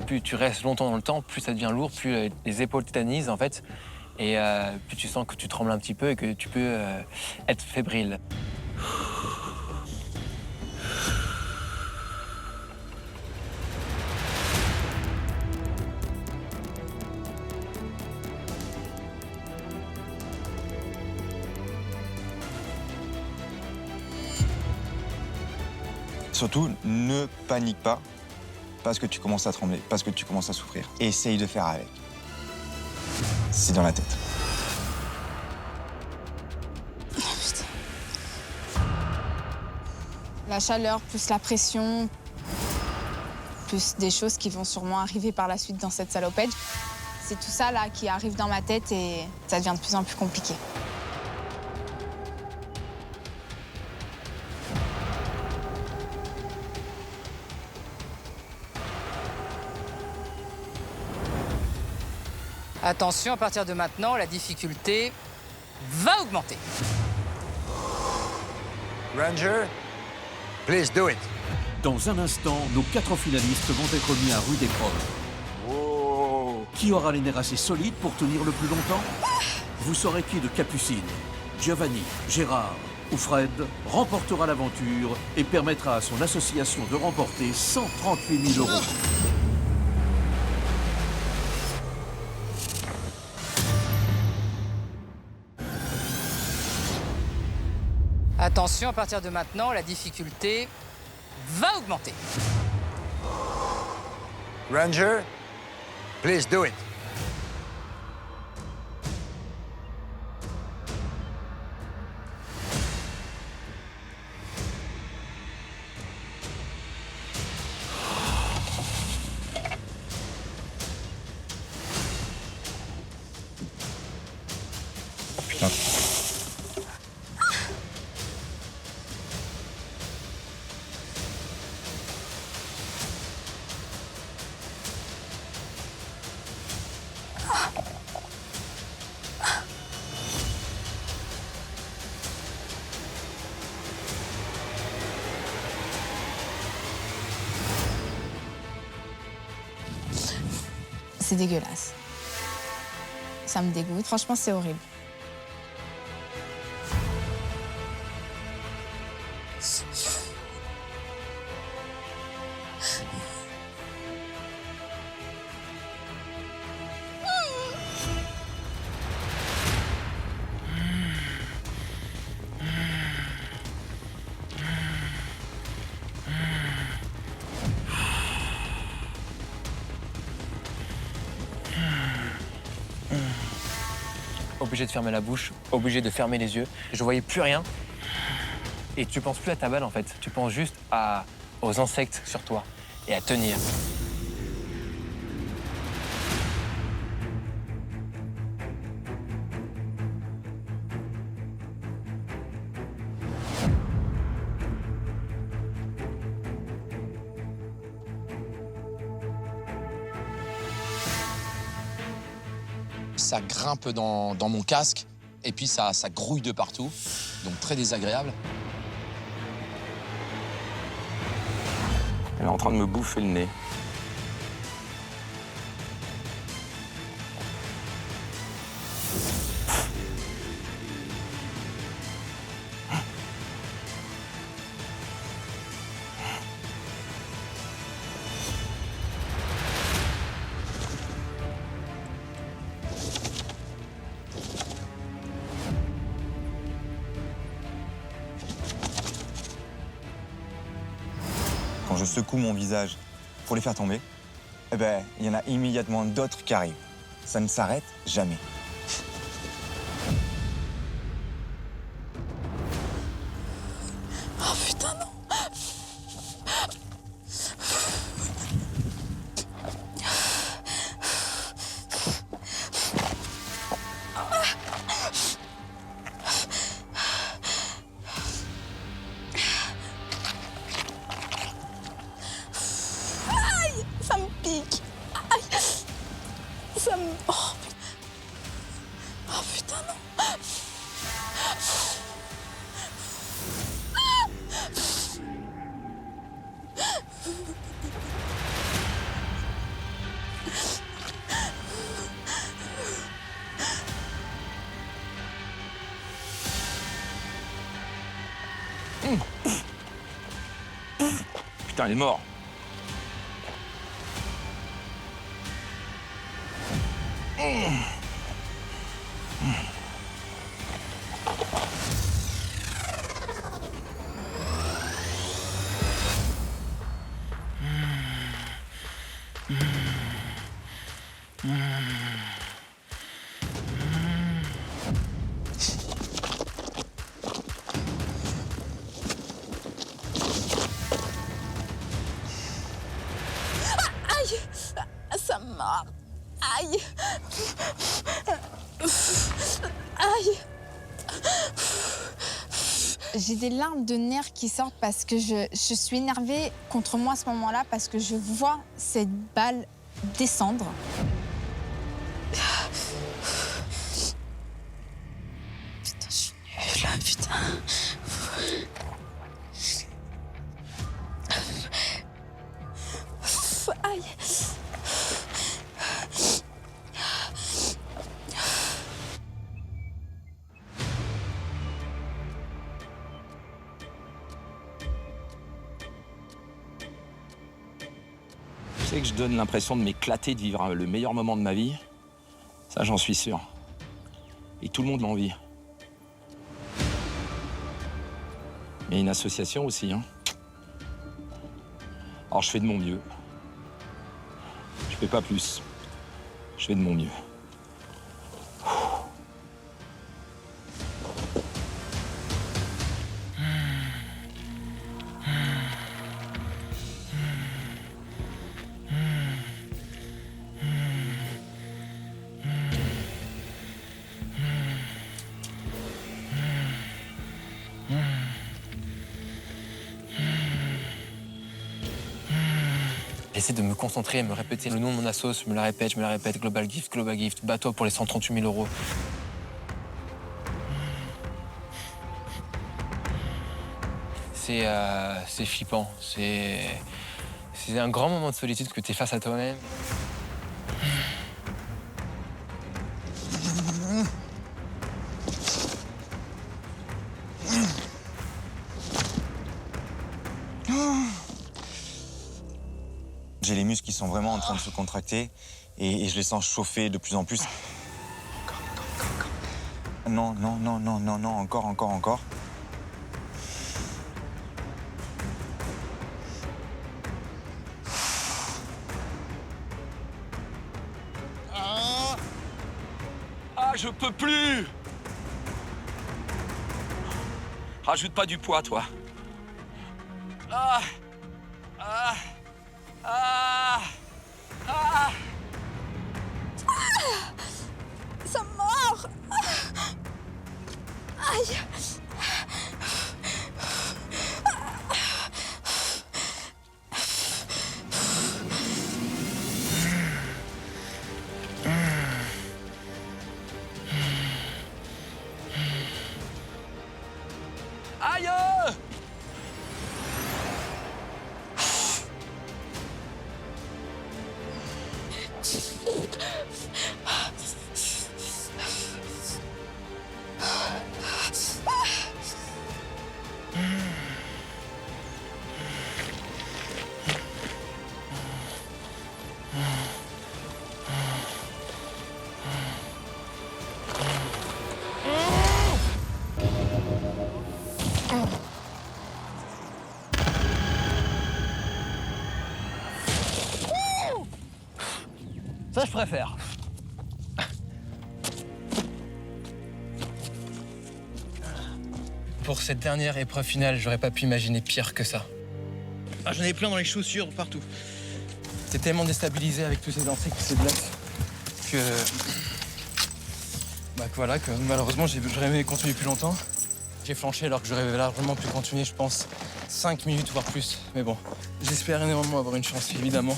Plus tu restes longtemps dans le temps, plus ça devient lourd, plus les épaules tétanisent en fait. Et plus tu sens que tu trembles un petit peu et que tu peux être fébrile. Surtout, ne panique pas parce que tu commences à trembler, parce que tu commences à souffrir. Et essaye de faire avec. C'est dans la tête. Oh, putain. La chaleur, plus la pression, plus des choses qui vont sûrement arriver par la suite dans cette salopette. C'est tout ça là qui arrive dans ma tête et ça devient de plus en plus compliqué. Attention, à partir de maintenant, la difficulté va augmenter. Ranger, please do it. Dans un instant, nos 4 finalistes vont être mis à rude épreuve. Qui aura les nerfs assez solides pour tenir le plus longtemps? Vous saurez qui de Capucine, Giovanni, Gérard ou Fred remportera l'aventure et permettra à son association de remporter 138 000 €. Attention, à partir de maintenant, la difficulté va augmenter. Ranger, please do it. C'est dégueulasse. Ça me dégoûte. Franchement, c'est horrible. Obligé de fermer la bouche, obligé de fermer les yeux. Je voyais plus rien. Et tu penses plus à ta balle en fait. Tu penses juste aux insectes sur toi et à tenir. Ça grimpe dans mon casque et puis ça grouille de partout, donc très désagréable. Elle est en train de me bouffer le nez. Quand je secoue mon visage pour les faire tomber, eh ben, il y en a immédiatement d'autres qui arrivent. Ça ne s'arrête jamais. Oh putain, non. Aïe, ça me pique. Aïe, ça me... Oh putain, non. Putain, il est mort. Aïe, ça me mord. Aïe. Aïe. J'ai des larmes de nerfs qui sortent parce que je suis énervée contre moi à ce moment-là parce que je vois cette balle descendre. Putain, je suis nulle, là, putain. Aïe. Tu sais que je donne l'impression de m'éclater, de vivre le meilleur moment de ma vie. Ça, j'en suis sûr. Et tout le monde m'envie. Il y a une association aussi, hein. Alors, je fais de mon mieux. Je fais pas plus. Je fais de mon mieux. J'essaie de me concentrer, me répéter le nom de mon assos, je me la répète, Global Gift, bats-toi pour les 138 000 €. C'est flippant, c'est un grand moment de solitude que tu es face à toi-même. j'ai les muscles qui sont vraiment en train de se contracter et je les sens chauffer de plus en plus. Non, non, non, non, non, non, encore, encore, encore. Ah, je peux plus! Rajoute pas du poids, toi. Ah! Ah! Ah! Ah! Ça me mord. Aïe. Aïe! Ça, je préfère. Pour cette dernière épreuve finale, j'aurais pas pu imaginer pire que ça. Ah, j'en ai plein dans les chaussures, partout. J'étais tellement déstabilisé avec tous ces lancers qui se blessent que... voilà, que malheureusement, j'aurais aimé continuer plus longtemps. J'ai flanché alors que j'aurais largement pu continuer, je pense, 5 minutes, voire plus. Mais bon, j'espère énormément avoir une chance, évidemment.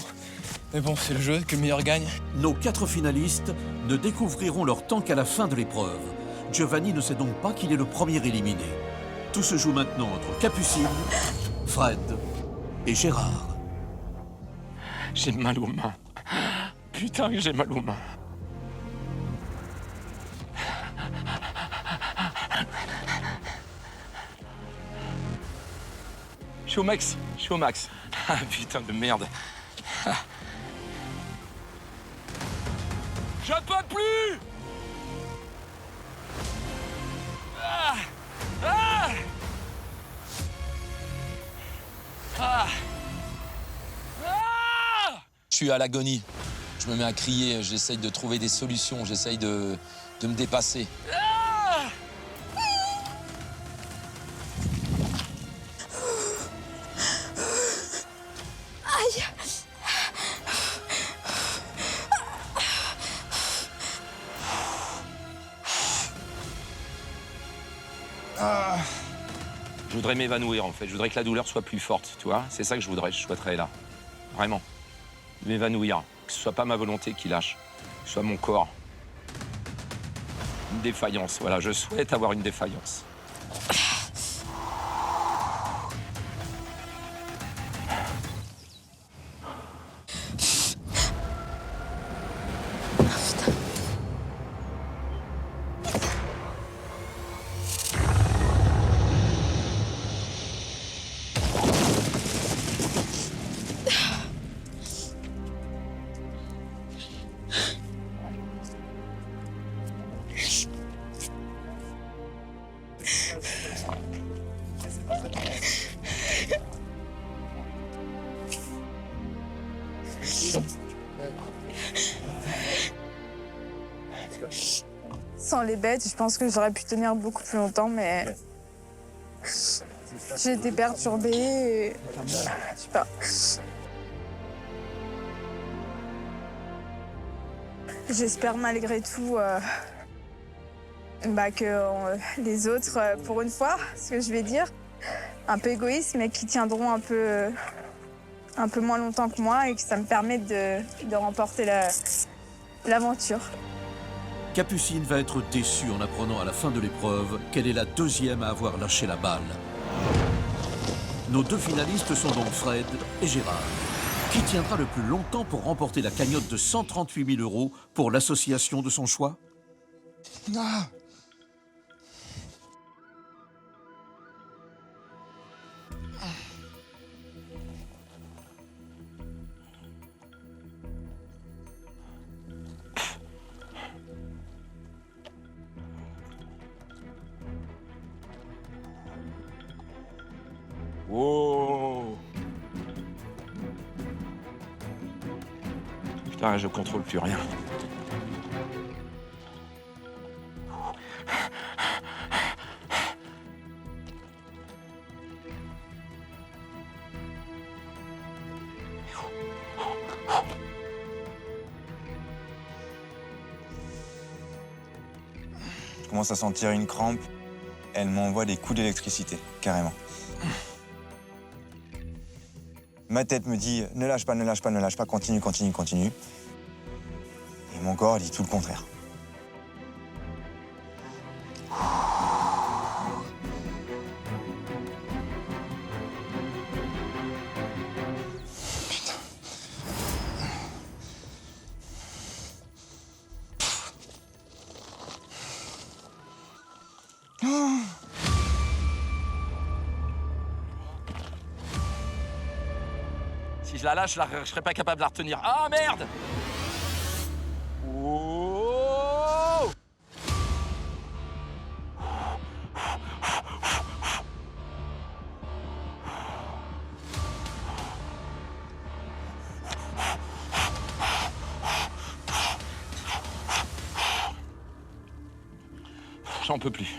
Mais bon, c'est le jeu, que le meilleur gagne. Nos 4 finalistes ne découvriront leur temps qu'à la fin de l'épreuve. Giovanni ne sait donc pas qu'il est le premier éliminé. Tout se joue maintenant entre Capucine, Fred et Gérard. J'ai mal aux mains. Putain que j'ai mal aux mains. Je suis au max, je suis au max. Ah putain de merde. Je peux plus! Ah! Ah! Ah! Ah! Je suis à l'agonie. Je me mets à crier, j'essaye de trouver des solutions, j'essaye de me dépasser. Ah! Aïe. Je voudrais m'évanouir, en fait. Je voudrais que la douleur soit plus forte, tu vois. C'est ça que je voudrais. Je souhaiterais, là. Vraiment. M'évanouir. Que ce soit pas ma volonté qui lâche. Que ce soit mon corps. Une défaillance. Voilà, je souhaite avoir une défaillance. Sans les bêtes, je pense que j'aurais pu tenir beaucoup plus longtemps, mais j'ai été perturbée et je sais pas. J'espère malgré tout que les autres, pour une fois, ce que je vais dire, un peu égoïste, mais qui tiendront un peu moins longtemps que moi et que ça me permet de remporter l'aventure. Capucine va être déçue en apprenant à la fin de l'épreuve qu'elle est la deuxième à avoir lâché la balle. Nos 2 finalistes sont donc Fred et Gérard. Qui tiendra le plus longtemps pour remporter la cagnotte de 138 000 € pour l'association de son choix? Ah. Wow. Putain, je contrôle plus rien. Je commence à sentir une crampe. Elle m'envoie des coups d'électricité, carrément. Ma tête me dit ne lâche pas, ne lâche pas, ne lâche pas, continue, continue, continue. Et mon corps dit tout le contraire. Si je la lâche, je serais pas capable de la retenir. Ah merde! Oh! J'en peux plus.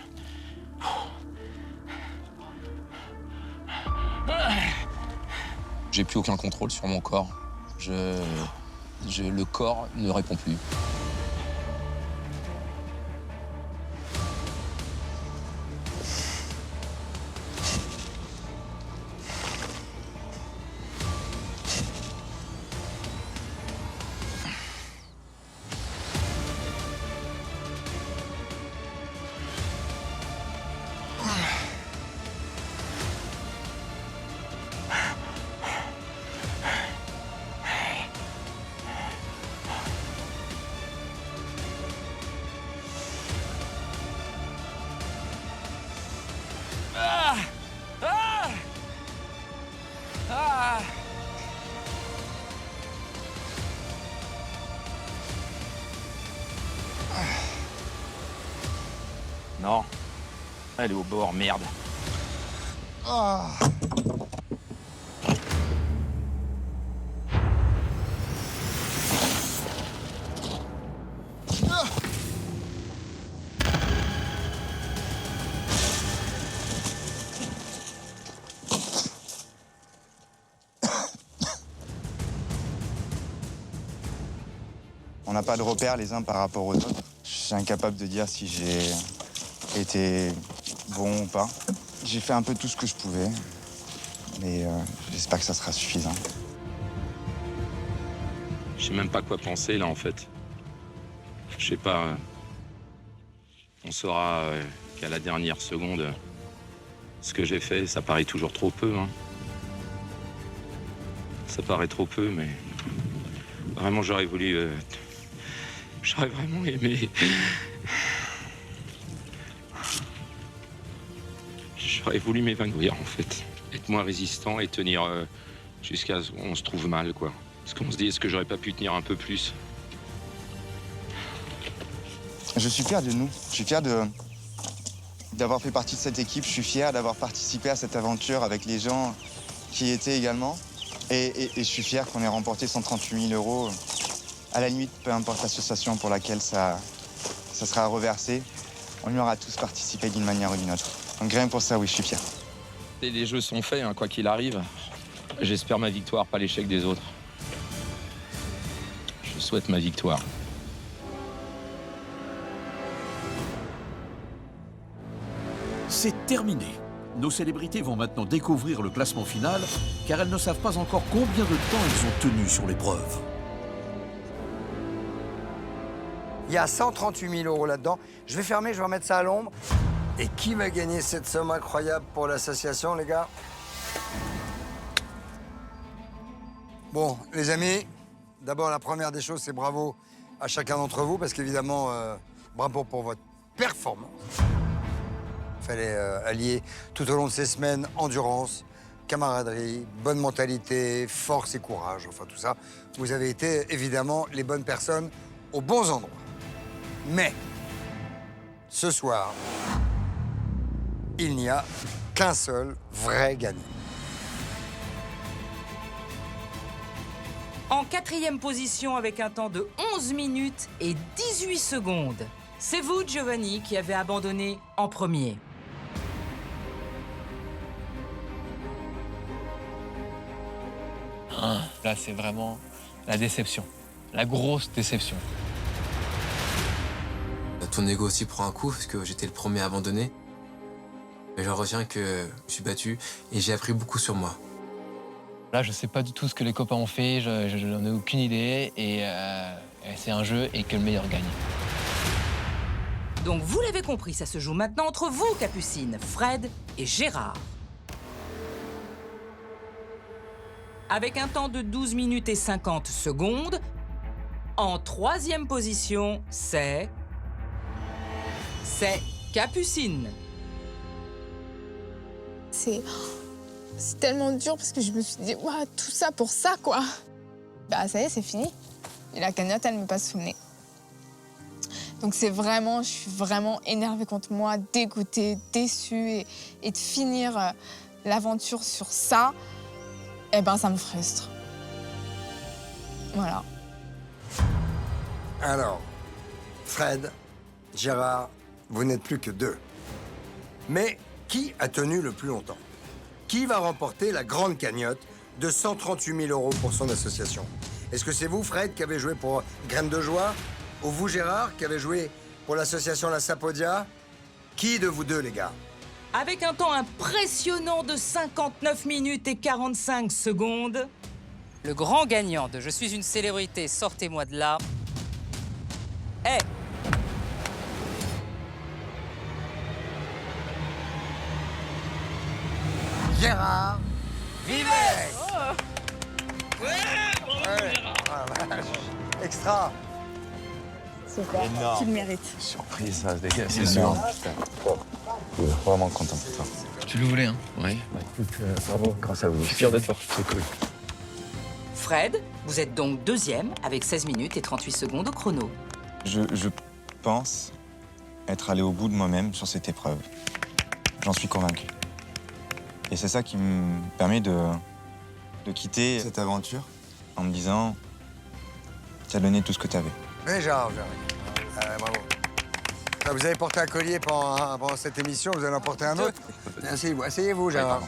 J'ai plus aucun contrôle sur mon corps. Le corps ne répond plus. Non. Elle est au bord, merde. Ah. On n'a pas de repères les uns par rapport aux autres. Je suis incapable de dire si j'ai été bon ou pas. J'ai fait un peu tout ce que je pouvais, mais j'espère que ça sera suffisant. Je sais même pas quoi penser là en fait. Je sais pas. On saura qu'à la dernière seconde ce que j'ai fait, ça paraît toujours trop peu. Hein. Ça paraît trop peu, mais vraiment j'aurais voulu. J'aurais vraiment aimé. J'aurais voulu m'évanouir en fait. Être moins résistant et tenir jusqu'à ce qu'on se trouve mal quoi. Parce qu'on se dit est-ce que j'aurais pas pu tenir un peu plus. Je suis fier de nous. Je suis fier d'avoir fait partie de cette équipe. Je suis fier d'avoir participé à cette aventure avec les gens qui y étaient également. Et je suis fier qu'on ait remporté 138 000 €. À la limite, peu importe l'association pour laquelle ça sera reversé, on y aura tous participé d'une manière ou d'une autre. Donc rien que pour ça, oui, je suis fier. Et les jeux sont faits, hein, quoi qu'il arrive. J'espère ma victoire, pas l'échec des autres. Je souhaite ma victoire. C'est terminé. Nos célébrités vont maintenant découvrir le classement final, car elles ne savent pas encore combien de temps elles ont tenu sur l'épreuve. Il y a 138 000 € là-dedans. Je vais fermer, je vais remettre ça à l'ombre. Et qui va gagner cette somme incroyable pour l'association, les gars? Bon, les amis, d'abord, la première des choses, c'est bravo à chacun d'entre vous, parce qu'évidemment, bravo pour votre performance. Il fallait allier tout au long de ces semaines endurance, camaraderie, bonne mentalité, force et courage, enfin tout ça. Vous avez été évidemment les bonnes personnes aux bons endroits. Mais, ce soir, il n'y a qu'un seul vrai gagnant. En 4e position avec un temps de 11 minutes et 18 secondes. C'est vous, Giovanni, qui avez abandonné en premier. Là, c'est vraiment la déception. La grosse déception. Ton ego aussi prend un coup, parce que j'étais le premier à abandonner. Mais je retiens que je suis battu et j'ai appris beaucoup sur moi. Là, je sais pas du tout ce que les copains ont fait, j'en ai aucune idée. Et c'est un jeu et que le meilleur gagne. Donc vous l'avez compris, ça se joue maintenant entre vous, Capucine, Fred et Gérard. Avec un temps de 12 minutes et 50 secondes, en 3e position, c'est Capucine. C'est tellement dur parce que je me suis dit, ouah, tout ça pour ça, quoi. Bah, ça y est, c'est fini. Et la cagnotte, elle me passe sous le nez. Donc je suis vraiment énervée contre moi, dégoûtée, déçue. Et de finir l'aventure sur ça, eh ben, ça me frustre. Voilà. Alors, Fred, Gérard, vous n'êtes plus que 2. Mais qui a tenu le plus longtemps? Qui va remporter la grande cagnotte de 138 000 € pour son association? Est-ce que c'est vous, Fred, qui avez joué pour Graines de Joie? Ou vous, Gérard, qui avez joué pour l'association La Sapodia? Qui de vous deux, les gars? Avec un temps impressionnant de 59 minutes et 45 secondes, Le grand gagnant de Je suis une célébrité, sortez-moi de là, est... Gérard Vivet. Ouais, Ah, vache. Extra. Super, Énorme. tu le mérites. Surprise, ça, les gars, c'est sûr. Je suis vraiment content pour toi. Tu le voulais, hein? Oui. Bravo, grâce à vous. Je suis fier d'être fort. C'est cool. Fred, vous êtes donc 2e avec 16 minutes et 38 secondes au chrono. Je pense être allé au bout de moi-même sur cette épreuve. J'en suis convaincu. Et c'est ça qui me permet de quitter cette aventure en me disant, t'as donné tout ce que t'avais. Mais Gérard, bravo. Ah, vous avez porté un collier pendant cette émission, vous allez en porter un autre. Asseyez-vous, Gérard.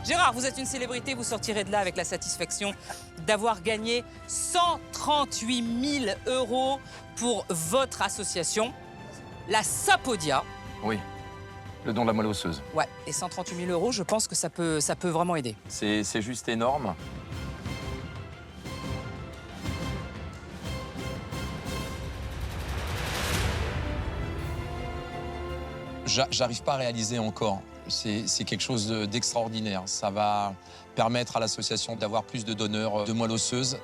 Gérard, vous êtes une célébrité, vous sortirez de là avec la satisfaction d'avoir gagné 138 000 € pour votre association, la Sapodia. Oui, le don de la moelle osseuse. Ouais, et 138 000 €, je pense que ça peut vraiment aider. C'est juste énorme. J'arrive pas à réaliser encore. C'est quelque chose d'extraordinaire. Ça va permettre à l'association d'avoir plus de donneurs de moelle osseuse.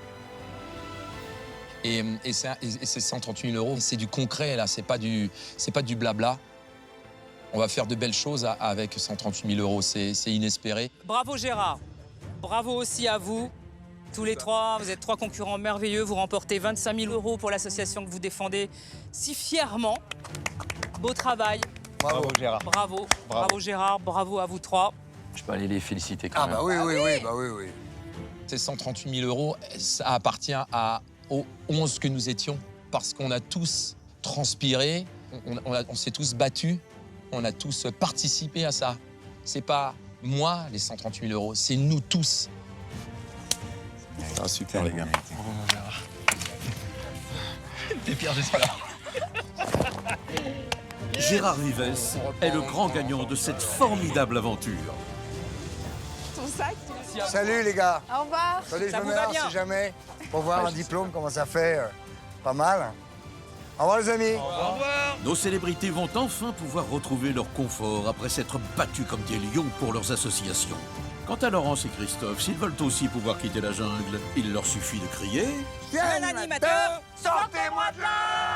Et c'est 138 000 €. C'est du concret, là. C'est pas du blabla. On va faire de belles choses avec 138 000 €. C'est inespéré. Bravo Gérard, bravo aussi à vous. Tous les trois, vous êtes 3 concurrents merveilleux. Vous remportez 25 000 € pour l'association que vous défendez si fièrement. Beau travail. Bravo Gérard. Bravo Gérard, bravo à vous 3. Je peux aller les féliciter quand même. Ah bah oui. Ces 138 000 €, ça appartient aux 11 que nous étions parce qu'on a tous transpiré, on s'est tous battus, on a tous participé à ça. C'est pas moi les 138 000 €, c'est nous tous. Ah, super les gars. Bravo, mon Gérard. T'es pire, je serai là. Gérard Vives est le grand gagnant de cette formidable aventure. Ton sac. Salut les gars. Au revoir. Salut, Ça je vous me va mets bien si jamais pour voir un diplôme, comment ça fait. Pas mal. Au revoir les amis. Au revoir. Nos célébrités vont enfin pouvoir retrouver leur confort après s'être battus comme des lions pour leurs associations. Quant à Laurence et Christophe, s'ils veulent aussi pouvoir quitter la jungle, il leur suffit de crier... Un animateur, sortez-moi de là!